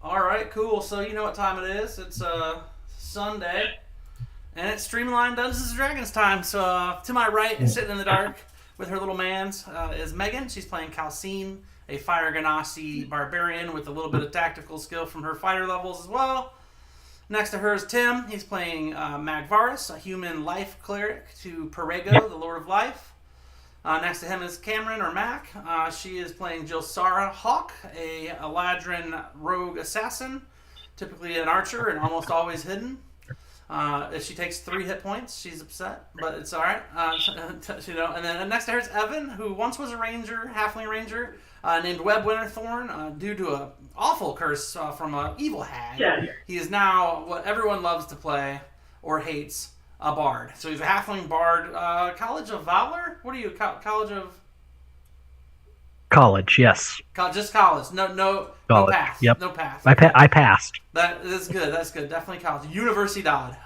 All right, cool. So you know what time it is. It's Sunday, and it's Streamlined Dungeons and Dragons time. So to my right, sitting in the dark with her little mans, is Megan. She's playing Calcine, a Fire Ganassi barbarian with a little bit of tactical skill from her fighter levels as well. Next to her is Tim. He's playing Magvarus, a human life cleric to Perego, the Lord of Life. Next to him is Cameron, or Mac. She is playing Jilsara Hawk, a Eladrin rogue assassin, typically an archer and almost always hidden. If she takes 3 hit points, she's upset, but it's all right. And then next to her is Evan, who once was a ranger, halfling ranger, named Webb Winterthorn, due to an awful curse from an evil hag. Yeah. He is now what everyone loves to play or hates, a bard. So he's a halfling bard. College of Valor? What are you? College of? College, yes. Just college. No college. path. Yep. No path. I passed. That's good. That's good. Definitely college. Universidad.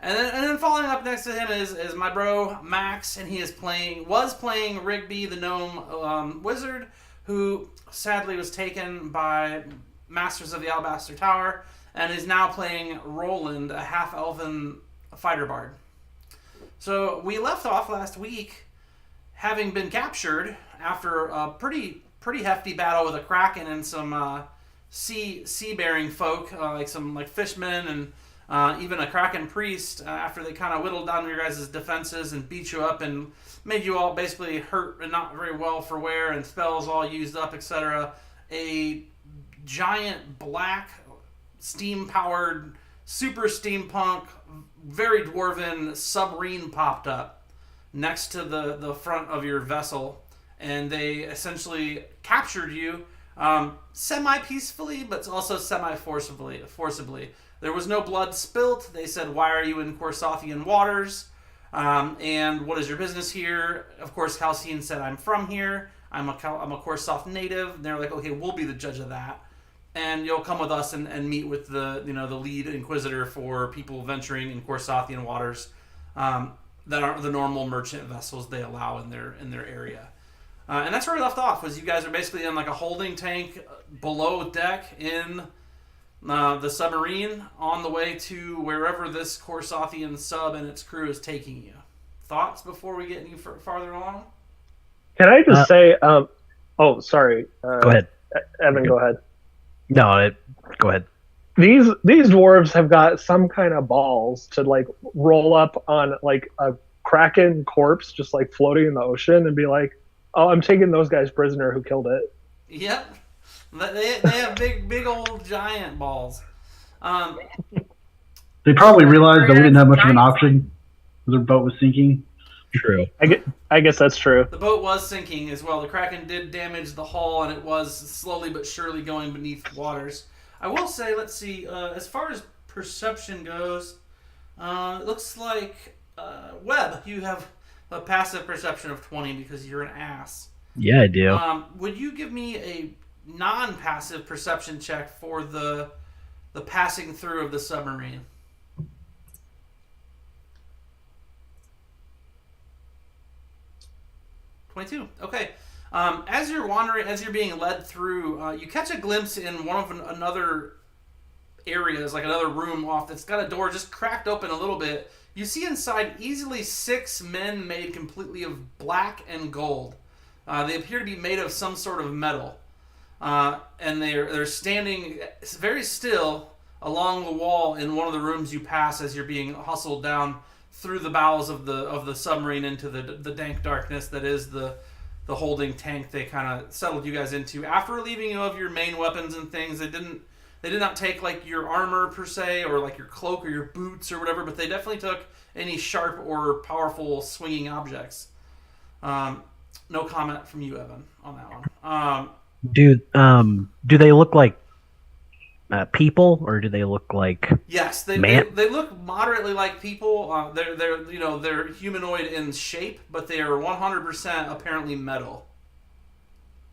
And then following up next to him is my bro Max, and he was playing Rigby, the gnome wizard, who sadly was taken by Masters of the Alabaster Tower, and is now playing Roland, a half-elven fighter bard. So we left off last week having been captured after a pretty hefty battle with a kraken and some sea-bearing folk, like some fishmen and even a kraken priest, after they kind of whittled down your guys' defenses and beat you up and made you all basically hurt and not very well for wear and spells all used up, etc. A giant black steam-powered super steampunk, very dwarven submarine popped up next to the front of your vessel, and they essentially captured you semi-peacefully, but also semi-forcibly. There was no blood spilt. They said, "Why are you in Corsothian waters? And what is your business here?" Of course, Calcine said, "I'm from here. I'm a Corsoth native." And they're like, "Okay, we'll be the judge of that. And you'll come with us and meet with the lead inquisitor for people venturing in Corsothian waters that aren't the normal merchant vessels they allow in their area." And that's where we left off. Was you guys are basically in like a holding tank below deck in the submarine on the way to wherever this Corsothian sub and its crew is taking you. Thoughts before we get any farther along? Can I just say? Oh, sorry. Go ahead, Evan. Go ahead. No, go ahead. These dwarves have got some kind of balls to roll up on a kraken corpse just floating in the ocean and be like, "Oh, I'm taking those guys prisoner who killed it." Yep, they have big old giant balls. They probably realized that we didn't have much of an option. Their boat was sinking. True. I guess that's true. The boat was sinking as well. The kraken did damage the hull, and it was slowly but surely going beneath waters. I will say, let's see, as far as perception goes, it looks like, Webb, you have a passive perception of 20 because you're an ass. Yeah, I do. Would you give me a non-passive perception check for the passing through of the submarine? 22. Okay. As you're wandering, as you're being led through, you catch a glimpse in one of another areas, like another room off that's got a door just cracked open a little bit. You see inside easily 6 men made completely of black and gold. They appear to be made of some sort of metal, and they're standing very still along the wall in one of the rooms you pass as you're being hustled down through the bowels of the submarine into the dank darkness that is the holding tank they kind of settled you guys into. After relieving you of your main weapons and things, they did not take your armor per se, or your cloak or your boots or whatever, but they definitely took any sharp or powerful swinging objects. No comment from you, Evan, on that one. Do they look like people, or do they look like? Yes, they look moderately like people. They're humanoid in shape, but they are 100% apparently metal.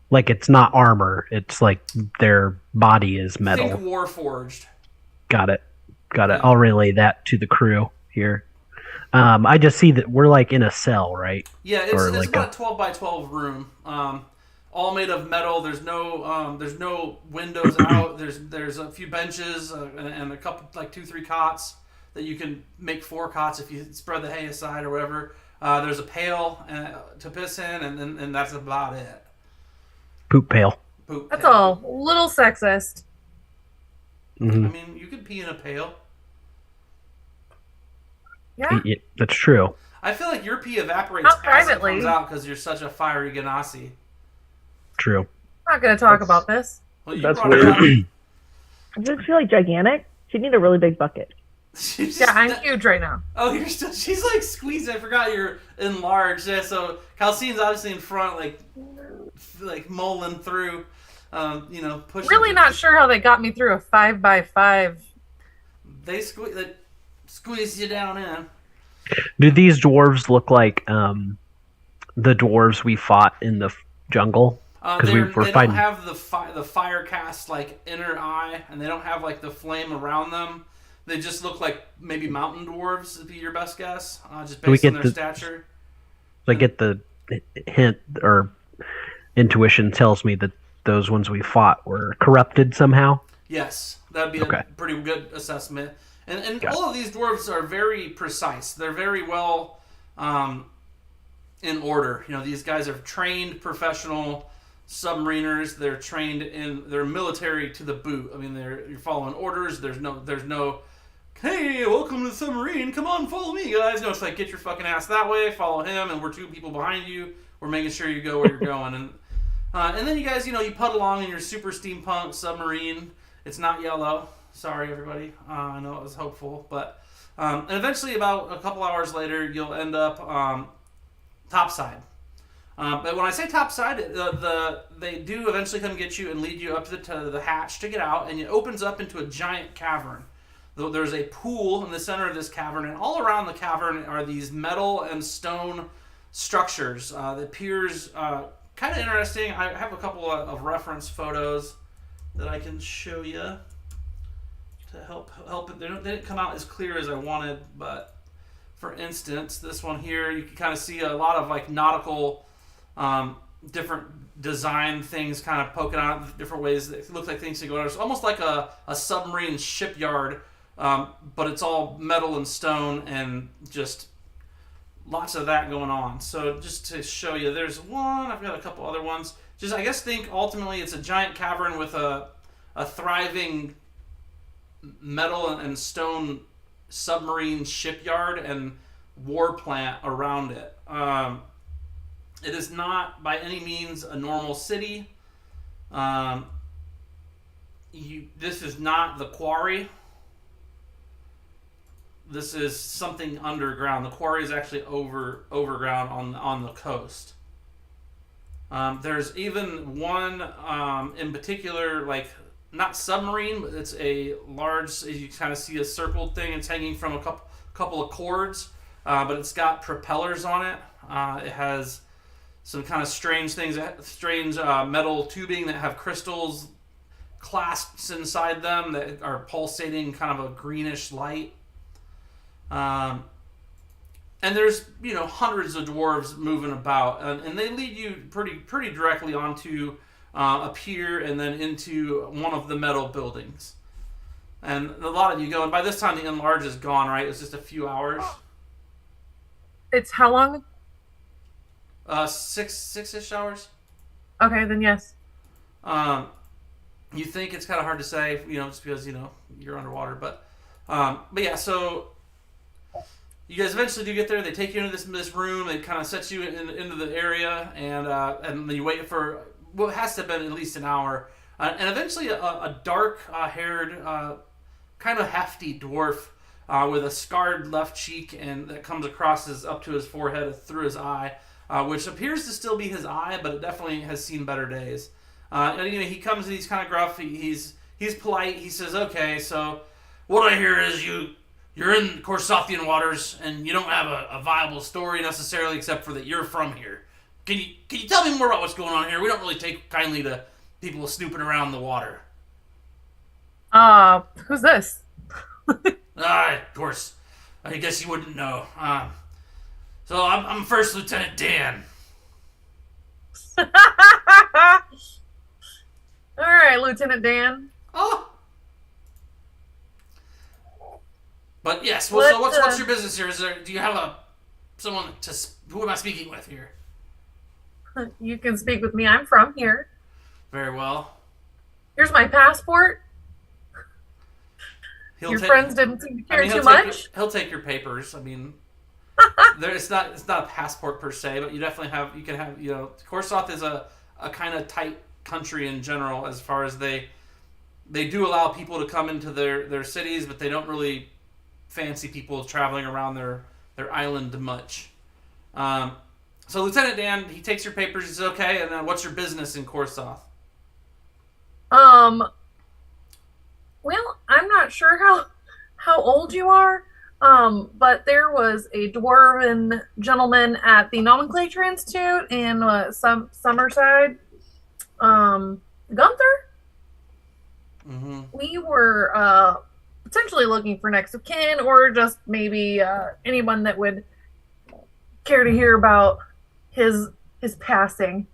Like it's not armor; it's like their body is metal. Think warforged. Got it. Yeah. I'll relay that to the crew here. I just see that we're in a cell, right? Yeah, it's about a 12 by 12 room. all made of metal. There's no windows out. There's a few benches and a couple, like 2-3 cots that you can make 4 cots if you spread the hay aside or whatever. There's a pail to piss in, and that's about it. Poop pail. That's a little sexist. Mm-hmm. I mean, you could pee in a pail. Yeah. That's true. I feel like your pee evaporates Not as it privately. comes out because you're such a fiery ganassi. True. I'm not going to talk about this. Well, you That's brought it up. I just feel like gigantic. She'd need a really big bucket. She's Yeah, just- I'm huge right now. Oh, you're still. She's like squeezing. I forgot you're enlarged. Yeah, so Calcine's obviously in front, like mulling through. Pushing. Really not sure how they got me through a 5x5. They squeeze you down in. Do these dwarves look like the dwarves we fought in the jungle? They we were don't fighting. have the fire cast like inner eye, and they don't have like the flame around them. They just look like maybe mountain dwarves would be your best guess, just Do we based on get their the- stature. I get the hint or intuition tells me that those ones we fought were corrupted somehow. Yes, that'd be Okay. a pretty good assessment. And Got it. all of these dwarves are very precise. They're very well in order. These guys are trained professional submariners. They're trained they're military to the boot. I mean, you're following orders. There's no, hey, welcome to the submarine. Come on, follow me, guys. No, it's like, get your fucking ass that way. Follow him, and we're 2 people behind you. We're making sure you go where you're going. And then you guys, you put along in your super steampunk submarine. It's not yellow. Sorry, everybody. I know it was hopeful, but and eventually, about a couple hours later, you'll end up topside. But when I say topside, they do eventually come get you and lead you up to the hatch to get out, and it opens up into a giant cavern. There's a pool in the center of this cavern, and all around the cavern are these metal and stone structures. That appears kind of interesting. I have a couple of reference photos that I can show you to help it. They didn't come out as clear as I wanted, but for instance, this one here, you can kind of see a lot of like nautical different design things kind of poking out different ways. It looks like things to go on. It's almost like a submarine shipyard, but it's all metal and stone and just lots of that going on. So just to show you, there's one. I've got a couple other ones. Just I guess think ultimately it's a giant cavern with a thriving metal and stone submarine shipyard and war plant around it. It is not by any means a normal city. This is not the quarry. This is something underground. The quarry is actually overground on the coast. There's even one in particular, like not submarine, but it's a large. You kind of see a circled thing. It's hanging from a couple of cords, but it's got propellers on it. It has some kind of strange things, strange metal tubing that have crystals clasps inside them that are pulsating kind of a greenish light. And there's hundreds of dwarves moving about, and they lead you pretty directly onto a pier and then into one of the metal buildings. And a lot of you go, and by this time the enlarge is gone, right? It's just a few hours. It's how long? 6-ish hours. Okay, then yes. You think it's kind of hard to say, just because you're underwater, but yeah. So you guys eventually do get there. They take you into this room. They kind of set you into the area, and then you wait for what has to have been at least an hour, and eventually a dark-haired, kind of hefty dwarf with a scarred left cheek, and that comes across up to his forehead through his eye, which appears to still be his eye, but it definitely has seen better days. And he comes and he's kind of gruff. He's polite. He says, "Okay, so what I hear is you're in Corsothian waters and you don't have a viable story necessarily, except for that you're from here. Can you tell me more about what's going on here? We don't really take kindly to people snooping around the water." Who's this? Of course. I guess you wouldn't know. So I'm First Lieutenant Dan. right, Lieutenant Dan. Oh. But yes, well, so what's your business here? Do you have someone who am I speaking with here? You can speak with me. I'm from here. Very well. Here's my passport. Your friends didn't seem to care too much. He'll take your papers. I mean, it's not a passport per se, but you definitely can have. Korsoth is a kind of tight country in general, as far as they do allow people to come into their cities, but they don't really fancy people traveling around their island much. So Lieutenant Dan, he takes your papers. He says, "Okay," and then what's your business in Korsoth? Well, I'm not sure how old you are, but there was a dwarven gentleman at the Nomenclature Institute in Summerside, Gunther. Mm-hmm. We were potentially looking for next of kin, or just maybe anyone that would care to hear about his passing.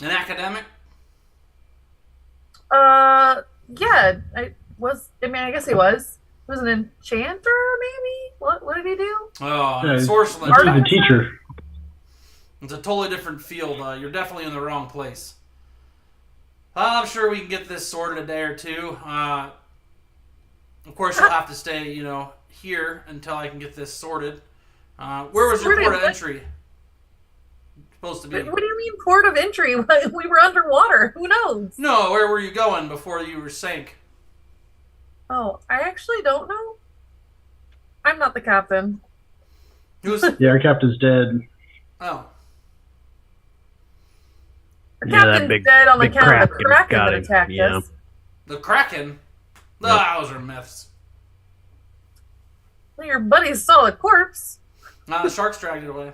An academic? Yeah, I guess he was. He was an enchanter, maybe? What did he do? Oh, Yeah, sorcerer. He's a teacher. It's a totally different field. You're definitely in the wrong place. I'm sure we can get this sorted a day or two. Of course, you'll have to stay, here until I can get this sorted. Where was your port of entry supposed to be? What do you mean port of entry? We were underwater. Who knows? No, where were you going before you were sank? Oh, I actually don't know. I'm not the captain. Who's? Yeah, our captain's dead. Oh. Our Yeah, that captain's dead on the big count of the kraken kraken got that him, attacked yeah. us. The kraken? Those are myths. Well, your buddies saw the corpse. The sharks dragged it away.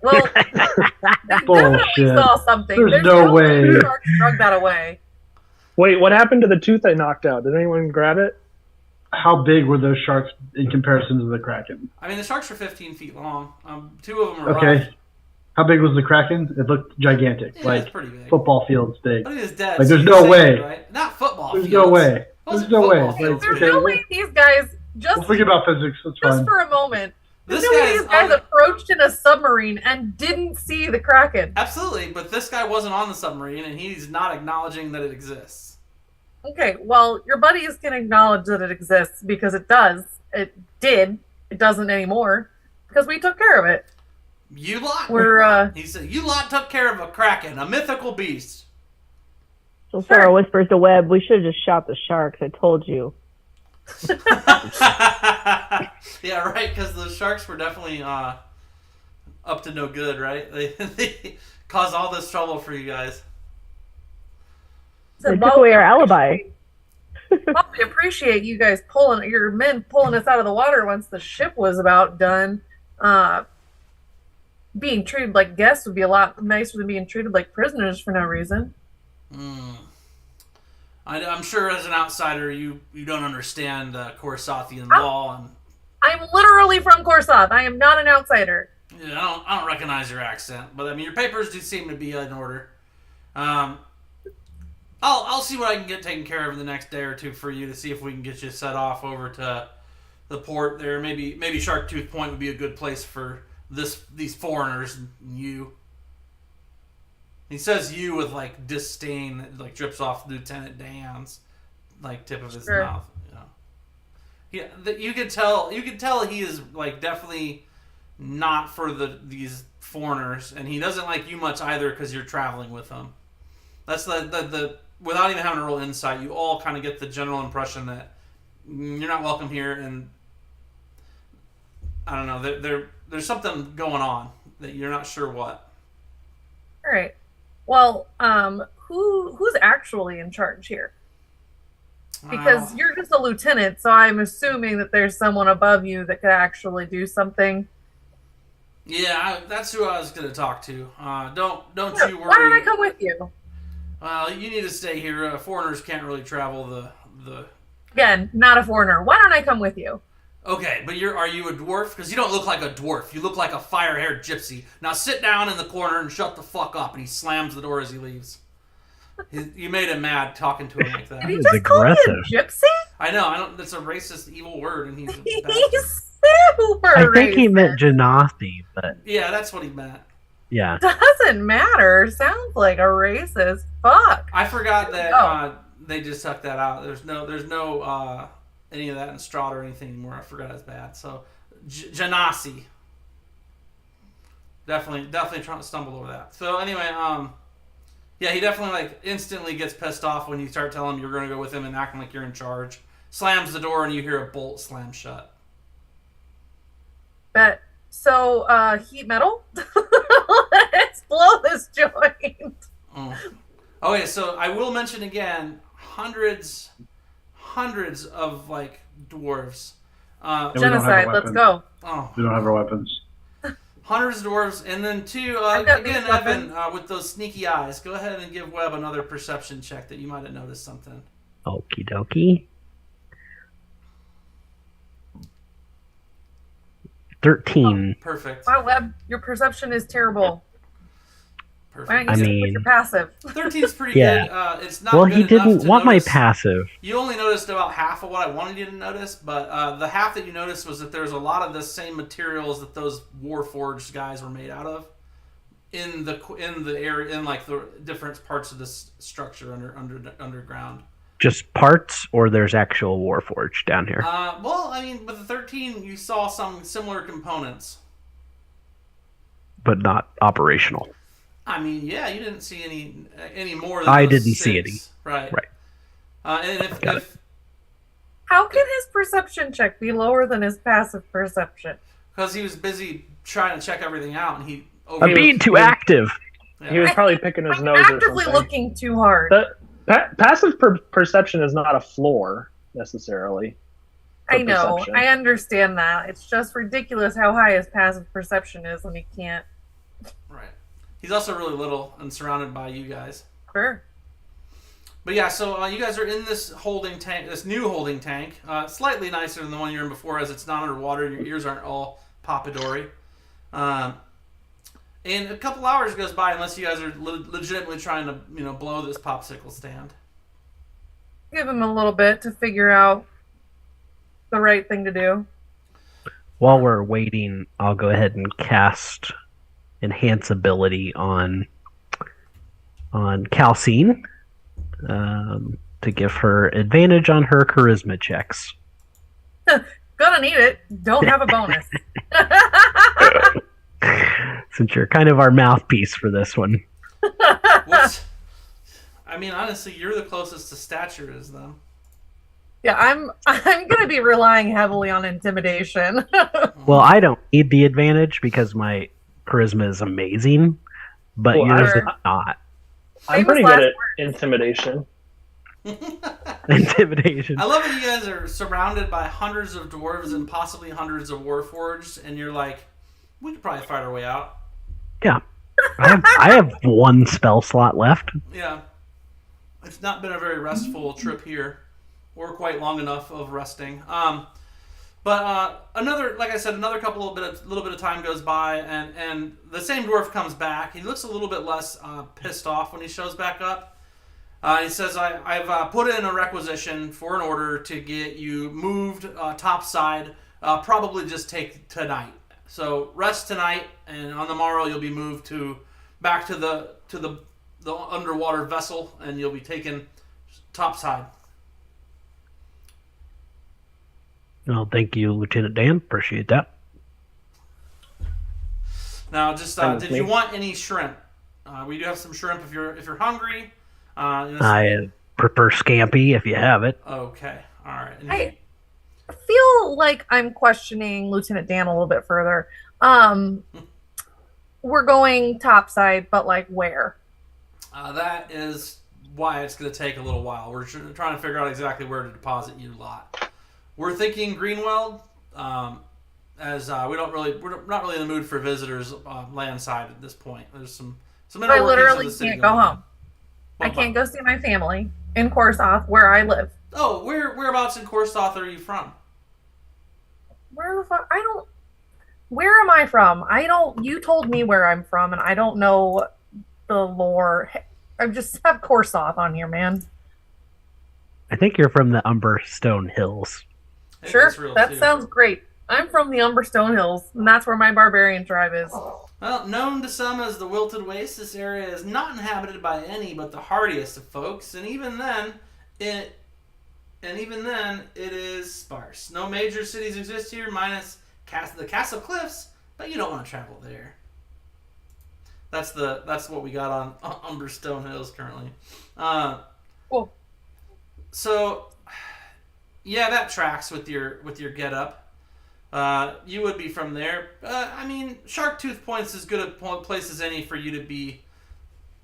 Well, they definitely Bullshit. saw something. There's no way. The sharks drug that away. Wait, what happened to the tooth I knocked out? Did anyone grab it? How big were those sharks in comparison to the kraken? I mean, the sharks are 15 feet long. 2 of them are Okay. rough. How big was the kraken? It looked gigantic, Yeah, like it's pretty big. football fields big. I think it's dead. Like, so there's you no saved way. it, right? Not football There's fields. no way. Those There's no way. football fields, Like, There's dude. no way these guys We'll forget about physics. That's just fine. for a moment. This There's no way guy's these guys on- approached in a submarine and didn't see the kraken. Absolutely, but this guy wasn't on the submarine, and he's not acknowledging that it exists. Okay, well, your buddies can acknowledge that it exists because it does. It did. It doesn't anymore because we took care of it. You lot. He said, "You lot took care of a kraken, a mythical beast." So Sarah whispers to Webb, we should have just shot the sharks. I told you. Yeah, right. Because the sharks were definitely up to no good, right? They caused all this trouble for you guys. They took away our alibi. Probably appreciate you guys your men pulling us out of the water once the ship was about done. Being treated like guests would be a lot nicer than being treated like prisoners for no reason. I'm sure as an outsider, you don't understand Korsathian law, and I'm literally from Korsoth. I am not an outsider. yeah, I don't recognize your accent, but I mean your papers do seem to be in order. I'll see what I can get taken care of in the next day or two for you to see if we can get you set off over to the port there. Maybe Sharktooth Point would be a good place for these foreigners and you. He says you with like disdain that like drips off Lieutenant Dan's like tip of his mouth. Yeah, you could tell he is like definitely not for these foreigners, and he doesn't like you much either because you're traveling with him. That's the without even having a real insight, you all kind of get the general impression that you're not welcome here, and I don't know, there's something going on that you're not sure what. All right. Well, who's actually in charge here? Because you're just a lieutenant, so I'm assuming that there's someone above you that could actually do something. Yeah, that's who I was going to talk to. Don't you worry. Why don't I come with you? Well, you need to stay here. Foreigners can't really travel the. Again, not a foreigner. Why don't I come with you? Okay, but are you a dwarf? Because you don't look like a dwarf. You look like a fire-haired gypsy. Now sit down in the corner and shut the fuck up. And he slams the door as he leaves. You made him mad talking to him like that. Did he That just is call me aggressive. a gypsy? I know. That's a racist, evil word, and he's a bastard. He's super I think he racist. meant Genasi, but Yeah, that's what he meant. yeah. Doesn't matter. Sounds like a racist. Fuck. I forgot that Oh. they just took that out. There's no any of that in Strahd or anything anymore. I forgot it's bad. So Genasi. Definitely trying to stumble over that. So anyway, yeah, he definitely like instantly gets pissed off when you start telling him you're going to go with him and acting like you're in charge. Slams the door and you hear a bolt slam shut. Bet. So, heat metal? Let's blow this joint. Oh. Okay, so I will mention again, hundreds of like dwarves. And we don't have Genocide, a let's weapon. go. Oh, We don't have our weapons. hundreds of dwarves, and then two. I've got Again, these weapons. Evan, with those sneaky eyes, go ahead and give Webb another perception check that you might have noticed something. Okie dokie. 13. Perfect. Wow, Webb, your perception is terrible. Why Perfect. don't you I stick with mean- your passive? 13's pretty Yeah. good. It's not Well, good he enough didn't to want my notice- passive. You only noticed about half of what I wanted you to notice, but the half that you noticed was that there's a lot of the same materials that those warforged guys were made out of in the area, in like the different parts of this structure underground. Just parts, or there's actual Warforged down here? Well, I mean, with the 13, you saw some similar components. But not operational. I mean, yeah, you didn't see any more than I those didn't see 6. any. Right. Right. And Got if How can his perception check be lower than his passive perception? because he was busy trying to check everything out, and he I'm being too active. He was probably picking his I'm nose or actively something. looking too hard. The passive perception is not a floor necessarily. for I know. perception. I understand that. It's just ridiculous how high his passive perception is when he can't. Right. He's also really little and surrounded by you guys. Sure. But yeah, so you guys are in this holding tank, this new holding tank, slightly nicer than the one you're in before, as it's not underwater and your ears aren't all pompadory. And a couple hours goes by unless you guys are legitimately trying to, blow this popsicle stand. Give him a little bit to figure out the right thing to do. While we're waiting, I'll go ahead and cast Enhance Ability on Calcine to give her advantage on her charisma checks. Gonna need it. Don't have a bonus. Since you're kind of our mouthpiece for this one. What? I mean, honestly, you're the closest to stature as them. Yeah, I'm gonna be relying heavily on intimidation. Well, I don't need the advantage because my charisma is amazing, but Well, yours I- is not. I'm Famous pretty last good at intimidation. Intimidation. I love that you guys are surrounded by hundreds of dwarves and possibly hundreds of warforged, and you're like, we could probably fight our way out. Yeah. I have one spell slot left. Yeah. It's not been a very restful trip here, or quite long enough of resting. But another, like I said, another little bit of time goes by, and the same dwarf comes back. He looks a little bit less pissed off when he shows back up. He says, I've put in a requisition for an order to get you moved topside, probably just take tonight. So rest tonight, and on the morrow you'll be moved back to the underwater vessel, and you'll be taken topside. Well, thank you, Lieutenant Dan. Appreciate that. Now, just Thanks, did mate. you want any shrimp? We do have some shrimp if you're hungry. I prefer scampi if you have it. Okay, all right. And I feel like I'm questioning Lieutenant Dan a little bit further. We're going topside, but like where? that is why it's going to take a little while. We're trying to figure out exactly where to deposit you lot. We're thinking Greenweld, as we're not really in the mood for visitors landside at this point. There's some inner I workings of literally the city can't go going on. home. I can't go see my family in Korsoth, where I live. Oh, whereabouts in Korstoth are you from? Where the fuck? Where am I from? You told me where I'm from, and I don't know the lore. I just have Corsoth on here, man. I think you're from the Umberstone Hills. I think Sure, that's real, that too. sounds great. I'm from the Umberstone Hills, and that's where my barbarian tribe is. Well, known to some as the Wilted Waste, this area is not inhabited by any but the hardiest of folks, and even then, it is sparse. No major cities exist here, minus the Castle Cliffs, but you don't want to travel there. That's what we got on Umberstone Hills currently. Cool. So, yeah, that tracks with your getup. You would be from there. I mean, Sharktooth Point's as good a place as any for you to be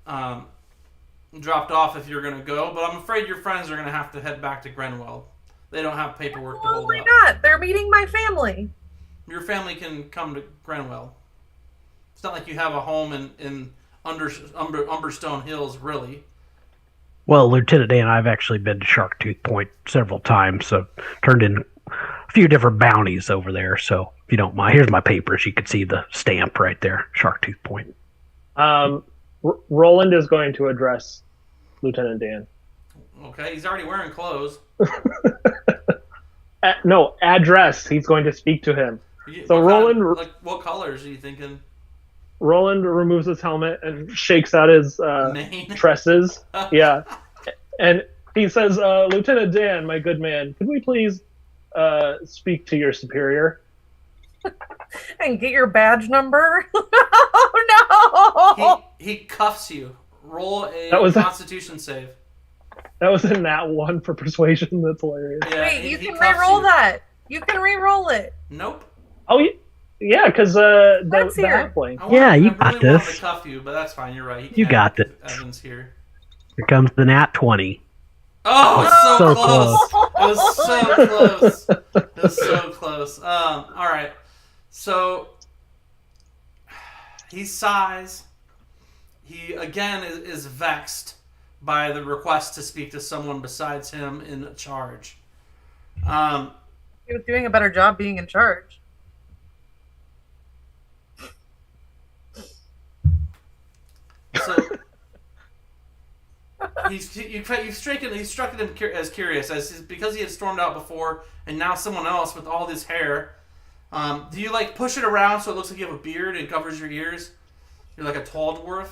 dropped off if you're going to go, but I'm afraid your friends are going to have to head back to Grenwell. They don't have paperwork to Well, hold why up. not? They're meeting my family. Your family can come to Grenwell. It's not like you have a home in Umberstone Hills, really. Well, Lieutenant Dan and I have actually been to Sharktooth Point several times, so turned in a few different bounties over there. So if you don't mind, here's my papers. You can see the stamp right there, Sharktooth Point. Roland is going to address Lieutenant Dan. Okay, he's already wearing clothes. No, address. He's going to speak to him. So What colors are you thinking? Roland removes his helmet and shakes out his Mane? tresses. Yeah. And he says, Lieutenant Dan, my good man, could we please speak to your superior? And get your badge number? Oh, no! He cuffs you. Roll a That was Constitution save. That was in that one for persuasion. That's hilarious. Yeah, Wait, he you can cuffs re-roll you. that. You can re-roll it. Nope. Oh, yeah, because the Let's hear it. halfling. Yeah, you I got really wanted this. to cuff you, but that's fine. You're right. You got this. Evan's here. Here comes the nat 20. Oh, it's so, So close. It was so close. All right. So he sighs. He again is vexed by the request to speak to someone besides him in charge. He was doing a better job being in charge. So you've struck him as curious because he had stormed out before, and now someone else with all this hair. Do you like push it around so it looks like you have a beard and covers your ears? You're like a tall dwarf.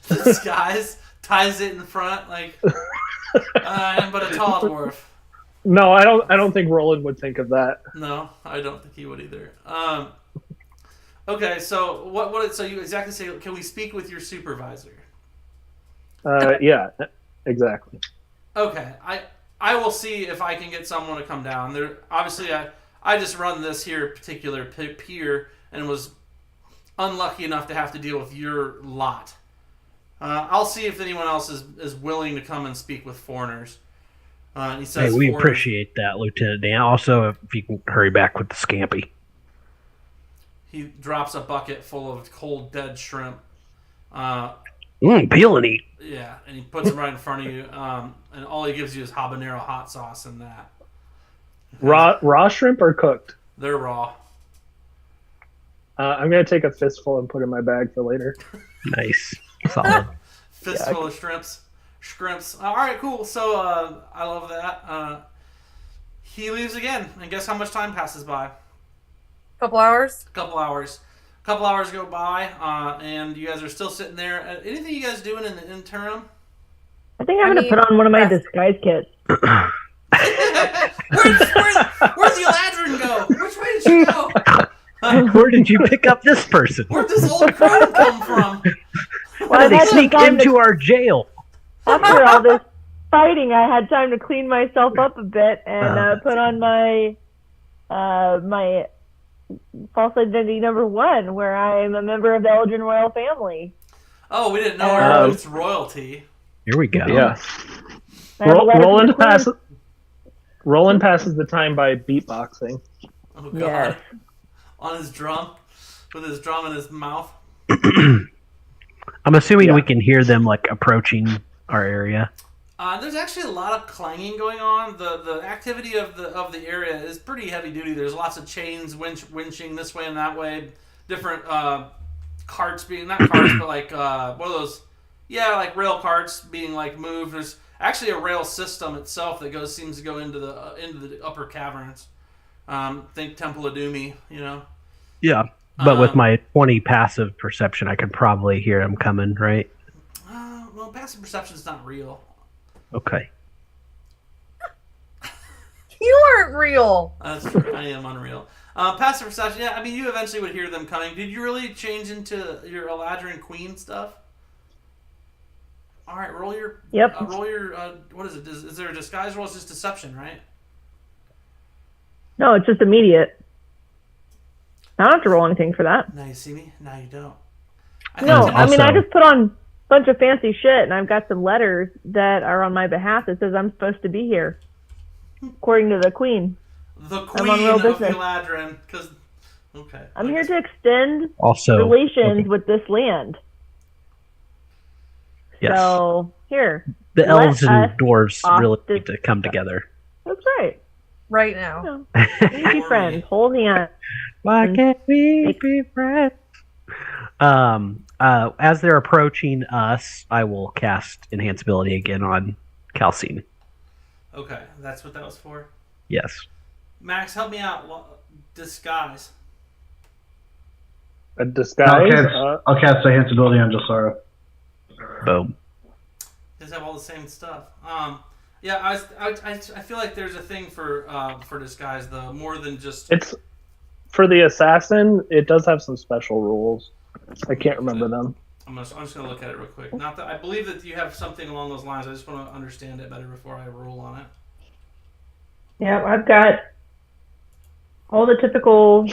Disguise ties it in front like, but a tall dwarf. No, I don't think Roland would think of that. No, I don't think he would either. Okay, so what? So you exactly say? Can we speak with your supervisor? Yeah, exactly. Okay, I will see if I can get someone to come down. There, obviously, I just run this here particular pier and was unlucky enough to have to deal with your lot. I'll see if anyone else is willing to come and speak with foreigners. He says, Hey, we appreciate that, Lieutenant Dan. Also, if you can hurry back with the scampi. He drops a bucket full of cold, dead shrimp. Peel and eat. Yeah, and he puts them right in front of you. And all he gives you is habanero hot sauce and that. Raw shrimp or cooked? They're raw. I'm gonna take a fistful and put in my bag for later. Nice. Solid. Fistful of shrimps. All right, cool. So I love that. He leaves again, and guess how much time passes by? Couple hours. A couple hours go by, and you guys are still sitting there. Anything you guys doing in the interim? I think I'm going to put on one of my disguise kits. Where'd the Eladrin go? Which way did she go? Where did you pick up this person? Where'd this old crone come from? Why did they sneak into our jail? After all this fighting, I had time to clean myself up a bit and put on my my false identity number 1, where I am a member of the Eldrin royal family. Oh, we didn't know it's royalty. Here we go. Yeah. Roland passes the time by beatboxing. Oh, God. Yes. On his drum. With his drum in his mouth. I'm assuming we can hear them like approaching our area. There's actually a lot of clanging going on. The activity of the area is pretty heavy duty. There's lots of chains winching this way and that way. Different carts being not carts, but like what are those? Yeah, like rail carts being like moved. There's actually a rail system itself that seems to go into the upper caverns. Think Temple of Doomy, you know. Yeah, but with my 20 passive perception, I can probably hear them coming, right? Well, passive perception is not real. Okay. You aren't real. That's true. I am unreal. Passive perception, yeah, I mean, you eventually would hear them coming. Did you really change into your Eladrin Queen stuff? All right, roll your... Yep. What is it? Is there a disguise roll? It's just deception, right? No, it's just immediate. I don't have to roll anything for that. Now you see me? Now you don't. No, I mean, I Also- just put on a bunch of fancy shit, and I've got some letters that are on my behalf that says I'm supposed to be here, according to the queen. The I'm on Queen real of business. Eladrin, because... Okay. I'm here to extend Also, relations okay. with this land. Yes. So, here. The let elves and us dwarves off really this- need to come together. That's right. Right now. Be friends. Hold hands. Why can't we be friends? As they're approaching us, I will cast Enhance Ability again on Calcine. Okay, that's what that was for. Yes. Max, help me out. Disguise. A disguise? I'll cast Enhance Ability on Jelsara. Boom. You guys have all the same stuff. Yeah, I feel like there's a thing for disguise though, more than just. It's for the assassin. It does have some special rules. I can't remember them. I'm just gonna look at it real quick. Not that I believe that you have something along those lines. I just want to understand it better before I rule on it. Yeah, I've got all the typical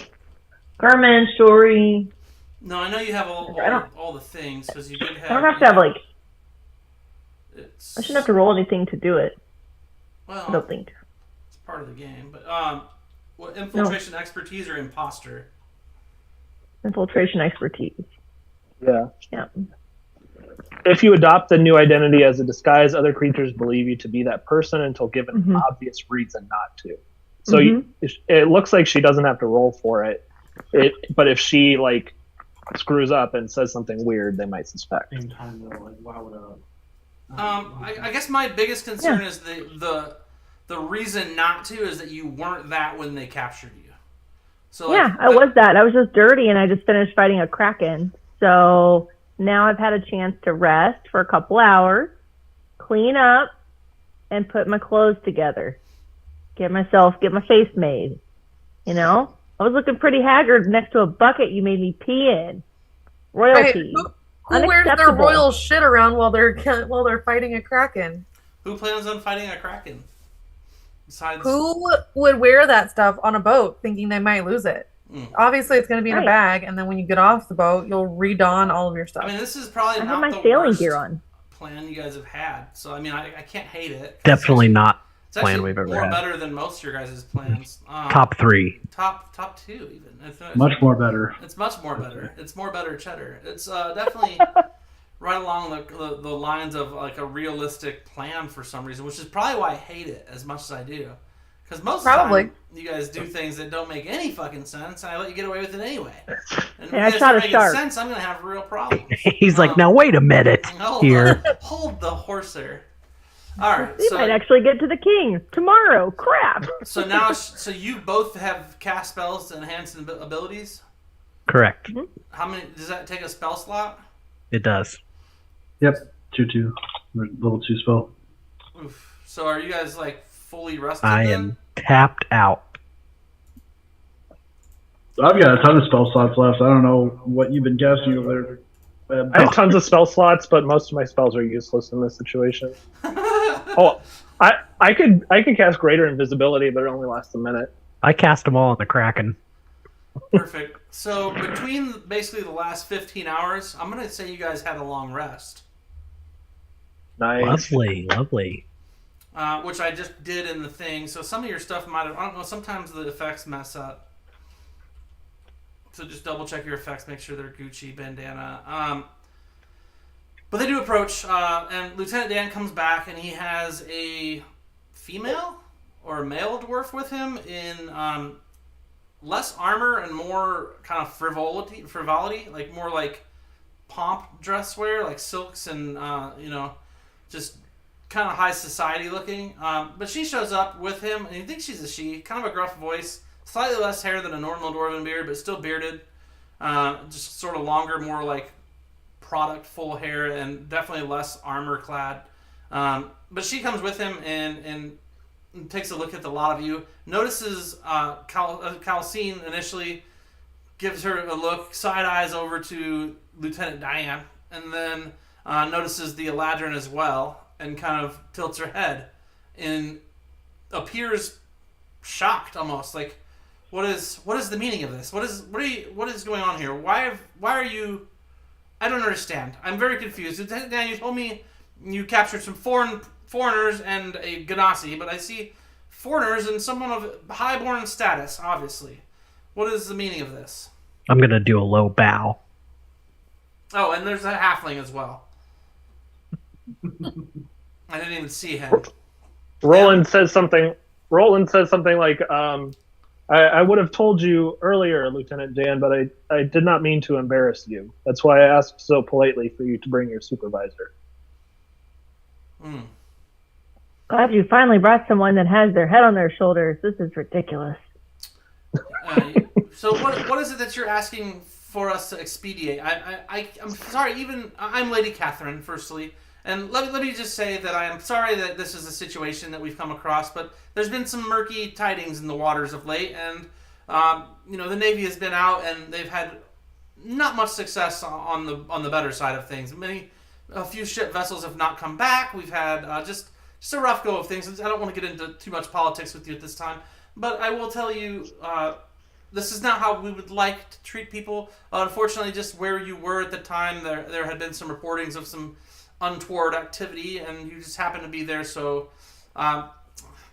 garments, jewelry. No, I know you have all the things because you did have. I don't have to have, like, It's, I shouldn't have to roll anything to do it. well, I don't think. it's part of the game, but what infiltration, expertise, or imposter? Infiltration expertise. Yeah. Yeah. If you adopt the new identity as a disguise, other creatures believe you to be that person until given an obvious reason not to. So it looks like she doesn't have to roll for it. But if she like screws up and says something weird, they might suspect. Same time though, like why would I guess my biggest concern is the reason not to is that you weren't that when they captured you. So like, Yeah, I was that. I was just dirty, and I just finished fighting a kraken. So now I've had a chance to rest for a couple hours, clean up, and put my clothes together. Get my face made. You know? I was looking pretty haggard next to a bucket you made me pee in. Royalty. Right. Who wears their Unacceptable. royal shit around while they're fighting a kraken? Who plans on fighting a kraken? Besides, Who would wear that stuff on a boat thinking they might lose it? Obviously, it's going to be in a Right. bag, and then when you get off the boat, you'll redon all of your stuff. I mean, this is probably I not have the my sailing worst gear on. plan you guys have had. So I mean, I can't hate it. Definitely not It's plan actually we've ever more had. better than most of your guys' plans. Top 3. Top two even. much more better. It's much more better. It's more better cheddar. It's definitely right along the lines of like a realistic plan for some reason, which is probably why I hate it as much as I do. Because most of the time, you guys do things that don't make any fucking sense, and I let you get away with it anyway. And Yeah, I if you guys shot start a making shark. sense, I'm going to have real problems. He's like, now wait a minute here. Hold the horser. All right. We might actually get to the king tomorrow. Crap. So now, so you both have cast spells to enhance abilities? Correct. How many? Does that take a spell slot? It does. Yep. 2/2. Level 2 spell. Oof. So are you guys like fully rested I then? am tapped out. I've got a ton of spell slots left. I don't know what you've been casting over there. I have tons of spell slots, but most of my spells are useless in this situation. I could cast Greater Invisibility, but it only lasts a minute. I cast them all on the Kraken. Perfect. So between basically the last 15 hours, I'm going to say you guys had a long rest. Nice. Lovely. Which I just did in the thing. So some of your stuff might have, I don't know, sometimes the effects mess up. So just double check your effects, make sure they're Gucci, bandana. But they do approach, and Lieutenant Dan comes back, and he has a female or a male dwarf with him in less armor and more kind of frivolity, like more like pomp dress wear, like silks and just kind of high society looking. But she shows up with him, and you think she's a she. Kind of a gruff voice, slightly less hair than a normal dwarven beard, but still bearded. Just sort of longer, more like product full hair, and definitely less armor clad. But she comes with him and takes a look at the lot of you. Notices Calcine initially, gives her a look, side eyes over to Lieutenant Diane, and then notices the Eladrin as well, and kind of tilts her head and appears shocked almost. Like, what is the meaning of this? What is going on here? Why are you? I don't understand. I'm very confused. Lieutenant Dan, you told me you captured some foreigners and a Ganassi, but I see foreigners and someone of highborn status, obviously. What is the meaning of this? I'm going to do a low bow. Oh, and there's a halfling as well. I didn't even see him. Roland says something like, I would have told you earlier, Lieutenant Dan, but I did not mean to embarrass you. That's why I asked so politely for you to bring your supervisor. Glad you finally brought someone that has their head on their shoulders. This is ridiculous. So what is it that you're asking for us to expedite? I'm sorry, I'm Lady Catherine, firstly. And let me just say that I am sorry that this is a situation that we've come across, but there's been some murky tidings in the waters of late, and the Navy has been out and they've had not much success on the better side of things. A few ship vessels have not come back. We've had just a rough go of things. I don't want to get into too much politics with you at this time, but I will tell you, this is not how we would like to treat people. Unfortunately, just where you were at the time, there had been some reportings of some untoward activity, and you just happened to be there, so...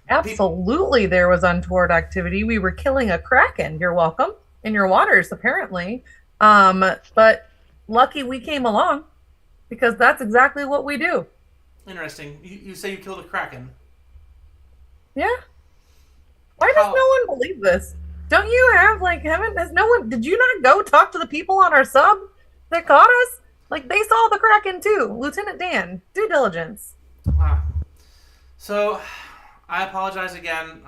Absolutely, there was untoward activity. We were killing a kraken, you're welcome, in your waters, apparently. But lucky we came along, because that's exactly what we do. Interesting. You say you killed a kraken. Yeah. Why does no one believe this? Don't you have, did you not go talk to the people on our sub that caught us? Like, they saw the kraken too. Lieutenant Dan, due diligence. So, I apologize again.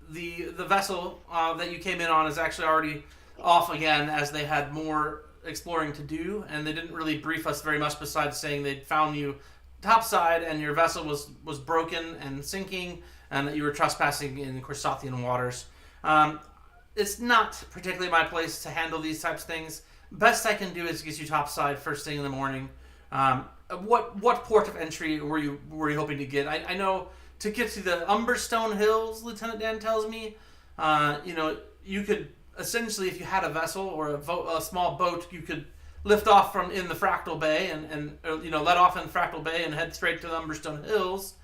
The vessel that you came in on is actually already off again, as they had more exploring to do, and they didn't really brief us very much besides saying they'd found you topside and your vessel was broken and sinking, and that you were trespassing in Corsathian waters. It's not particularly my place to handle these types of things. Best I can do is get you topside first thing in the morning. What port of entry were you hoping to get? I know to get to the Umberstone Hills, Lieutenant Dan tells me, you could essentially, if you had a vessel or a small boat, you could lift off from in the Fractal Bay and let off in Fractal Bay and head straight to the Umberstone Hills.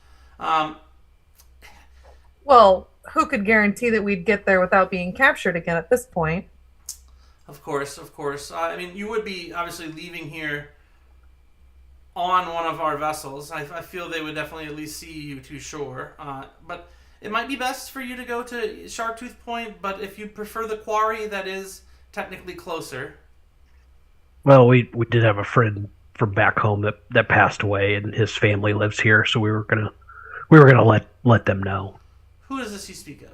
Well, who could guarantee that we'd get there without being captured again at this point? Of course. You would be obviously leaving here on one of our vessels. I feel they would definitely at least see you to shore. But it might be best for you to go to Sharktooth Point, but if you prefer the quarry, that is technically closer. Well, we did have a friend from back home that passed away, and his family lives here, so we were gonna let them know. Who is this you speak of?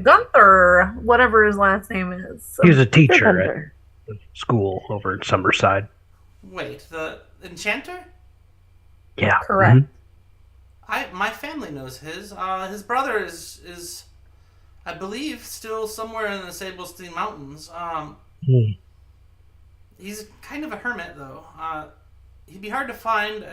Gunther, whatever his last name is. He was a teacher at the school over in Summerside. Wait, the Enchanter? Yeah. Correct. Mm-hmm. My family knows his. His brother is I believe still somewhere in the Sablestein Mountains. He's kind of a hermit though. He'd be hard to find.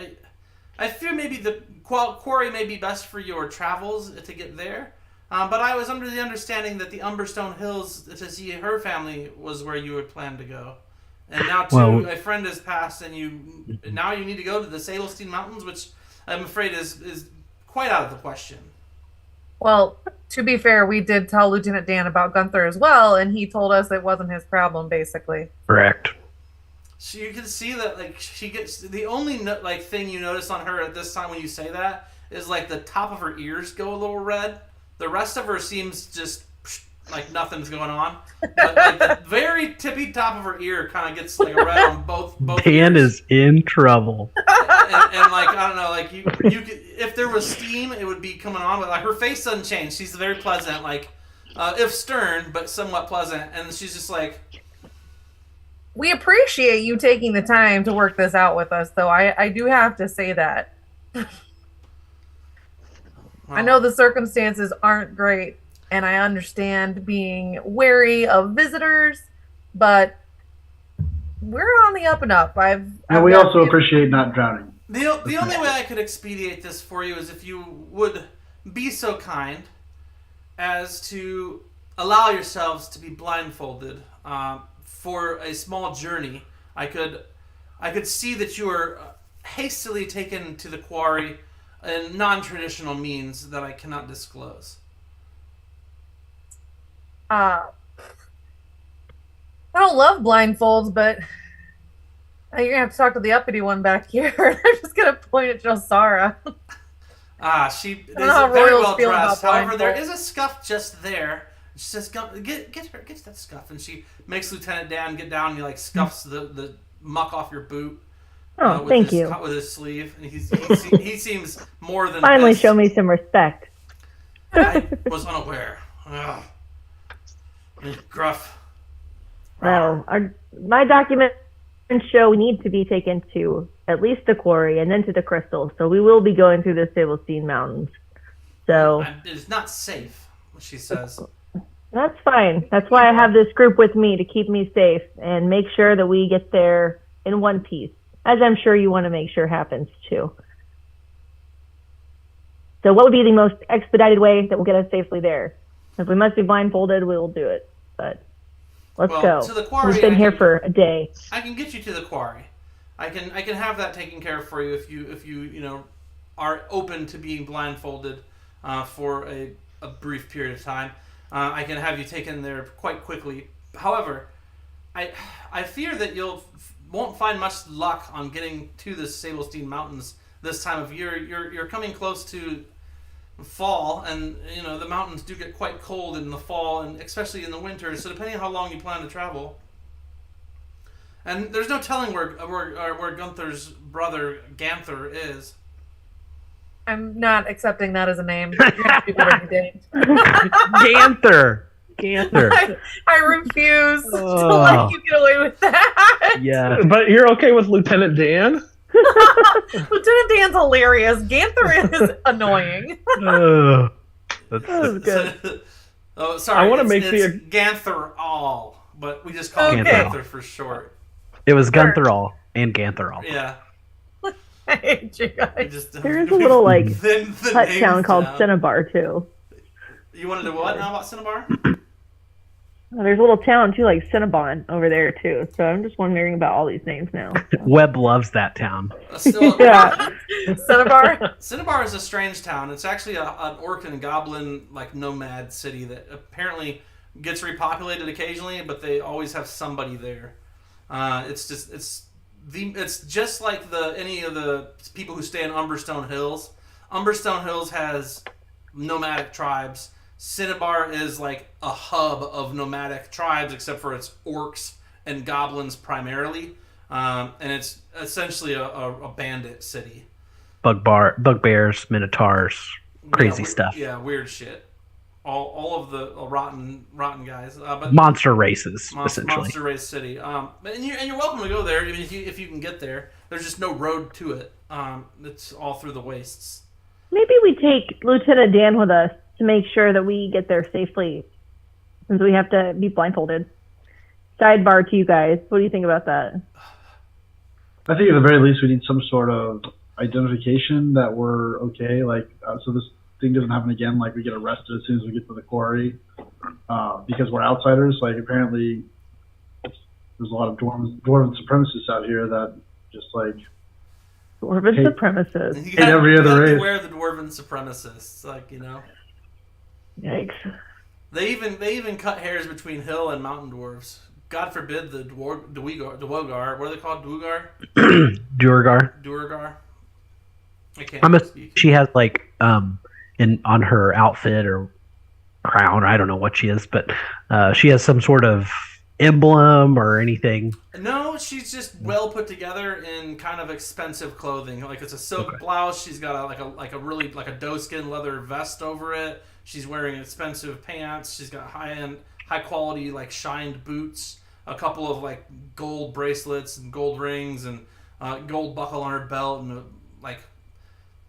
I fear maybe the quarry may be best for your travels to get there. But I was under the understanding that the Umberstone Hills to see her family was where you had planned to go. And now a friend has passed, and now you need to go to the Sablestein Mountains, which I'm afraid is quite out of the question. Well, to be fair, we did tell Lieutenant Dan about Gunther as well, and he told us it wasn't his problem, basically. Correct. So you can see that, she gets the only thing you notice on her at this time when you say that is the top of her ears go a little red. The rest of her seems just like nothing's going on. But like the very tippy top of her ear kind of gets like a red on both Dan ears. is in trouble. And like I don't know, like you could, if there was steam, it would be coming on. But like her face doesn't change. She's very pleasant, like if stern, but somewhat pleasant. And she's just like, We appreciate you taking the time to work this out with us, though. I do have to say that. I know the circumstances aren't great, and I understand being wary of visitors, but we're on the up and up. And we also appreciate not drowning. The only way I could expedite this for you is if you would be so kind as to allow yourselves to be blindfolded for a small journey. I could see that you are hastily taken to the quarry in non-traditional means that I cannot disclose. I don't love blindfolds, but you're gonna have to talk to the uppity one back here. I'm just gonna point at Josara. She is know how very royals well feel about dressed. However, there blindfolds. is a scuff just there. She says, "Get that scuff," and she makes Lieutenant Dan get down and he like scuffs the muck off your boot. Oh, thank you. With his sleeve, and he seems more than Finally, pissed. show me some respect. I was unaware. Ugh. Gruff. No, my documents show we need to be taken to at least the quarry and then to the crystal. So we will be going through the Sabelstein Mountains. So It's not safe, she says. that's fine. That's why I have this group with me to keep me safe and make sure that we get there in one piece, as I'm sure you want to make sure happens too. So what would be the most expedited way that will get us safely there? If we must be blindfolded, we will do it. But let's go. To the quarry, We've been here for a day. I can get you to the quarry. I can have that taken care of for you if you are open to being blindfolded for a brief period of time. I can have you taken there quite quickly. However, I fear that won't find much luck on getting to the Sabelstein Mountains this time of year. You're coming close to fall, and the mountains do get quite cold in the fall, and especially in the winter. So depending on how long you plan to travel, and there's no telling where Gunther's brother Ganther is. I'm not accepting that as a name. You have to be better than Dane. Ganther. I refuse to let you get away with that. Yeah. But you're okay with Lieutenant Dan? Lieutenant Dan's hilarious. Ganther is annoying. That's good. Oh, sorry. I wanna it's make the- Ganther all, but we just call him Okay. Ganther for short. It was Guntherall and Gantherall. Yeah. I hate you We guys. just, There is a little like thin the hut names town called down. Cinnabar too. You wanted to what now about Cinnabar? There's a little town too, like Cinnabon over there too. So I'm just wondering about all these names now. Webb loves that town. Yeah. Cinnabar. Cinnabar is a strange town. It's actually an orc and goblin like nomad city that apparently gets repopulated occasionally, but they always have somebody there. It's just like any of the people who stay in Umberstone Hills. Umberstone Hills has nomadic tribes. Cinnabar is like a hub of nomadic tribes, except for it's orcs and goblins primarily, and it's essentially a bandit city. Bugbears, minotaurs, crazy stuff. Yeah, weird shit. All of the rotten guys. But Monster races, essentially. Monster race city. And you're welcome to go there if you can get there. There's just no road to it. It's all through the wastes. Maybe we take Lieutenant Dan with us to make sure that we get there safely, since we have to be blindfolded. Sidebar to you guys. What do you think about that? I think at the very least we need some sort of identification that we're okay, like so this thing doesn't happen again. Like we get arrested as soon as we get to the quarry because we're outsiders. Like apparently there's a lot of dwarven supremacists out here that just like Dwarven Hey. supremacists. You gotta, every you other gotta race. beware the dwarven supremacists. Yikes. They even cut hairs between hill and mountain dwarves. God forbid the Dwogar. What are they called? Duergar. Duergar. I can't speak. She has like on her outfit or crown. I don't know what she is, but she has some sort of emblem or anything. No, she's just well put together in kind of expensive clothing. Like it's a silk blouse. She's got a really doeskin leather vest over it. She's wearing expensive pants. She's got high quality like shined boots. A couple of like gold bracelets and gold rings and gold buckle on her belt and like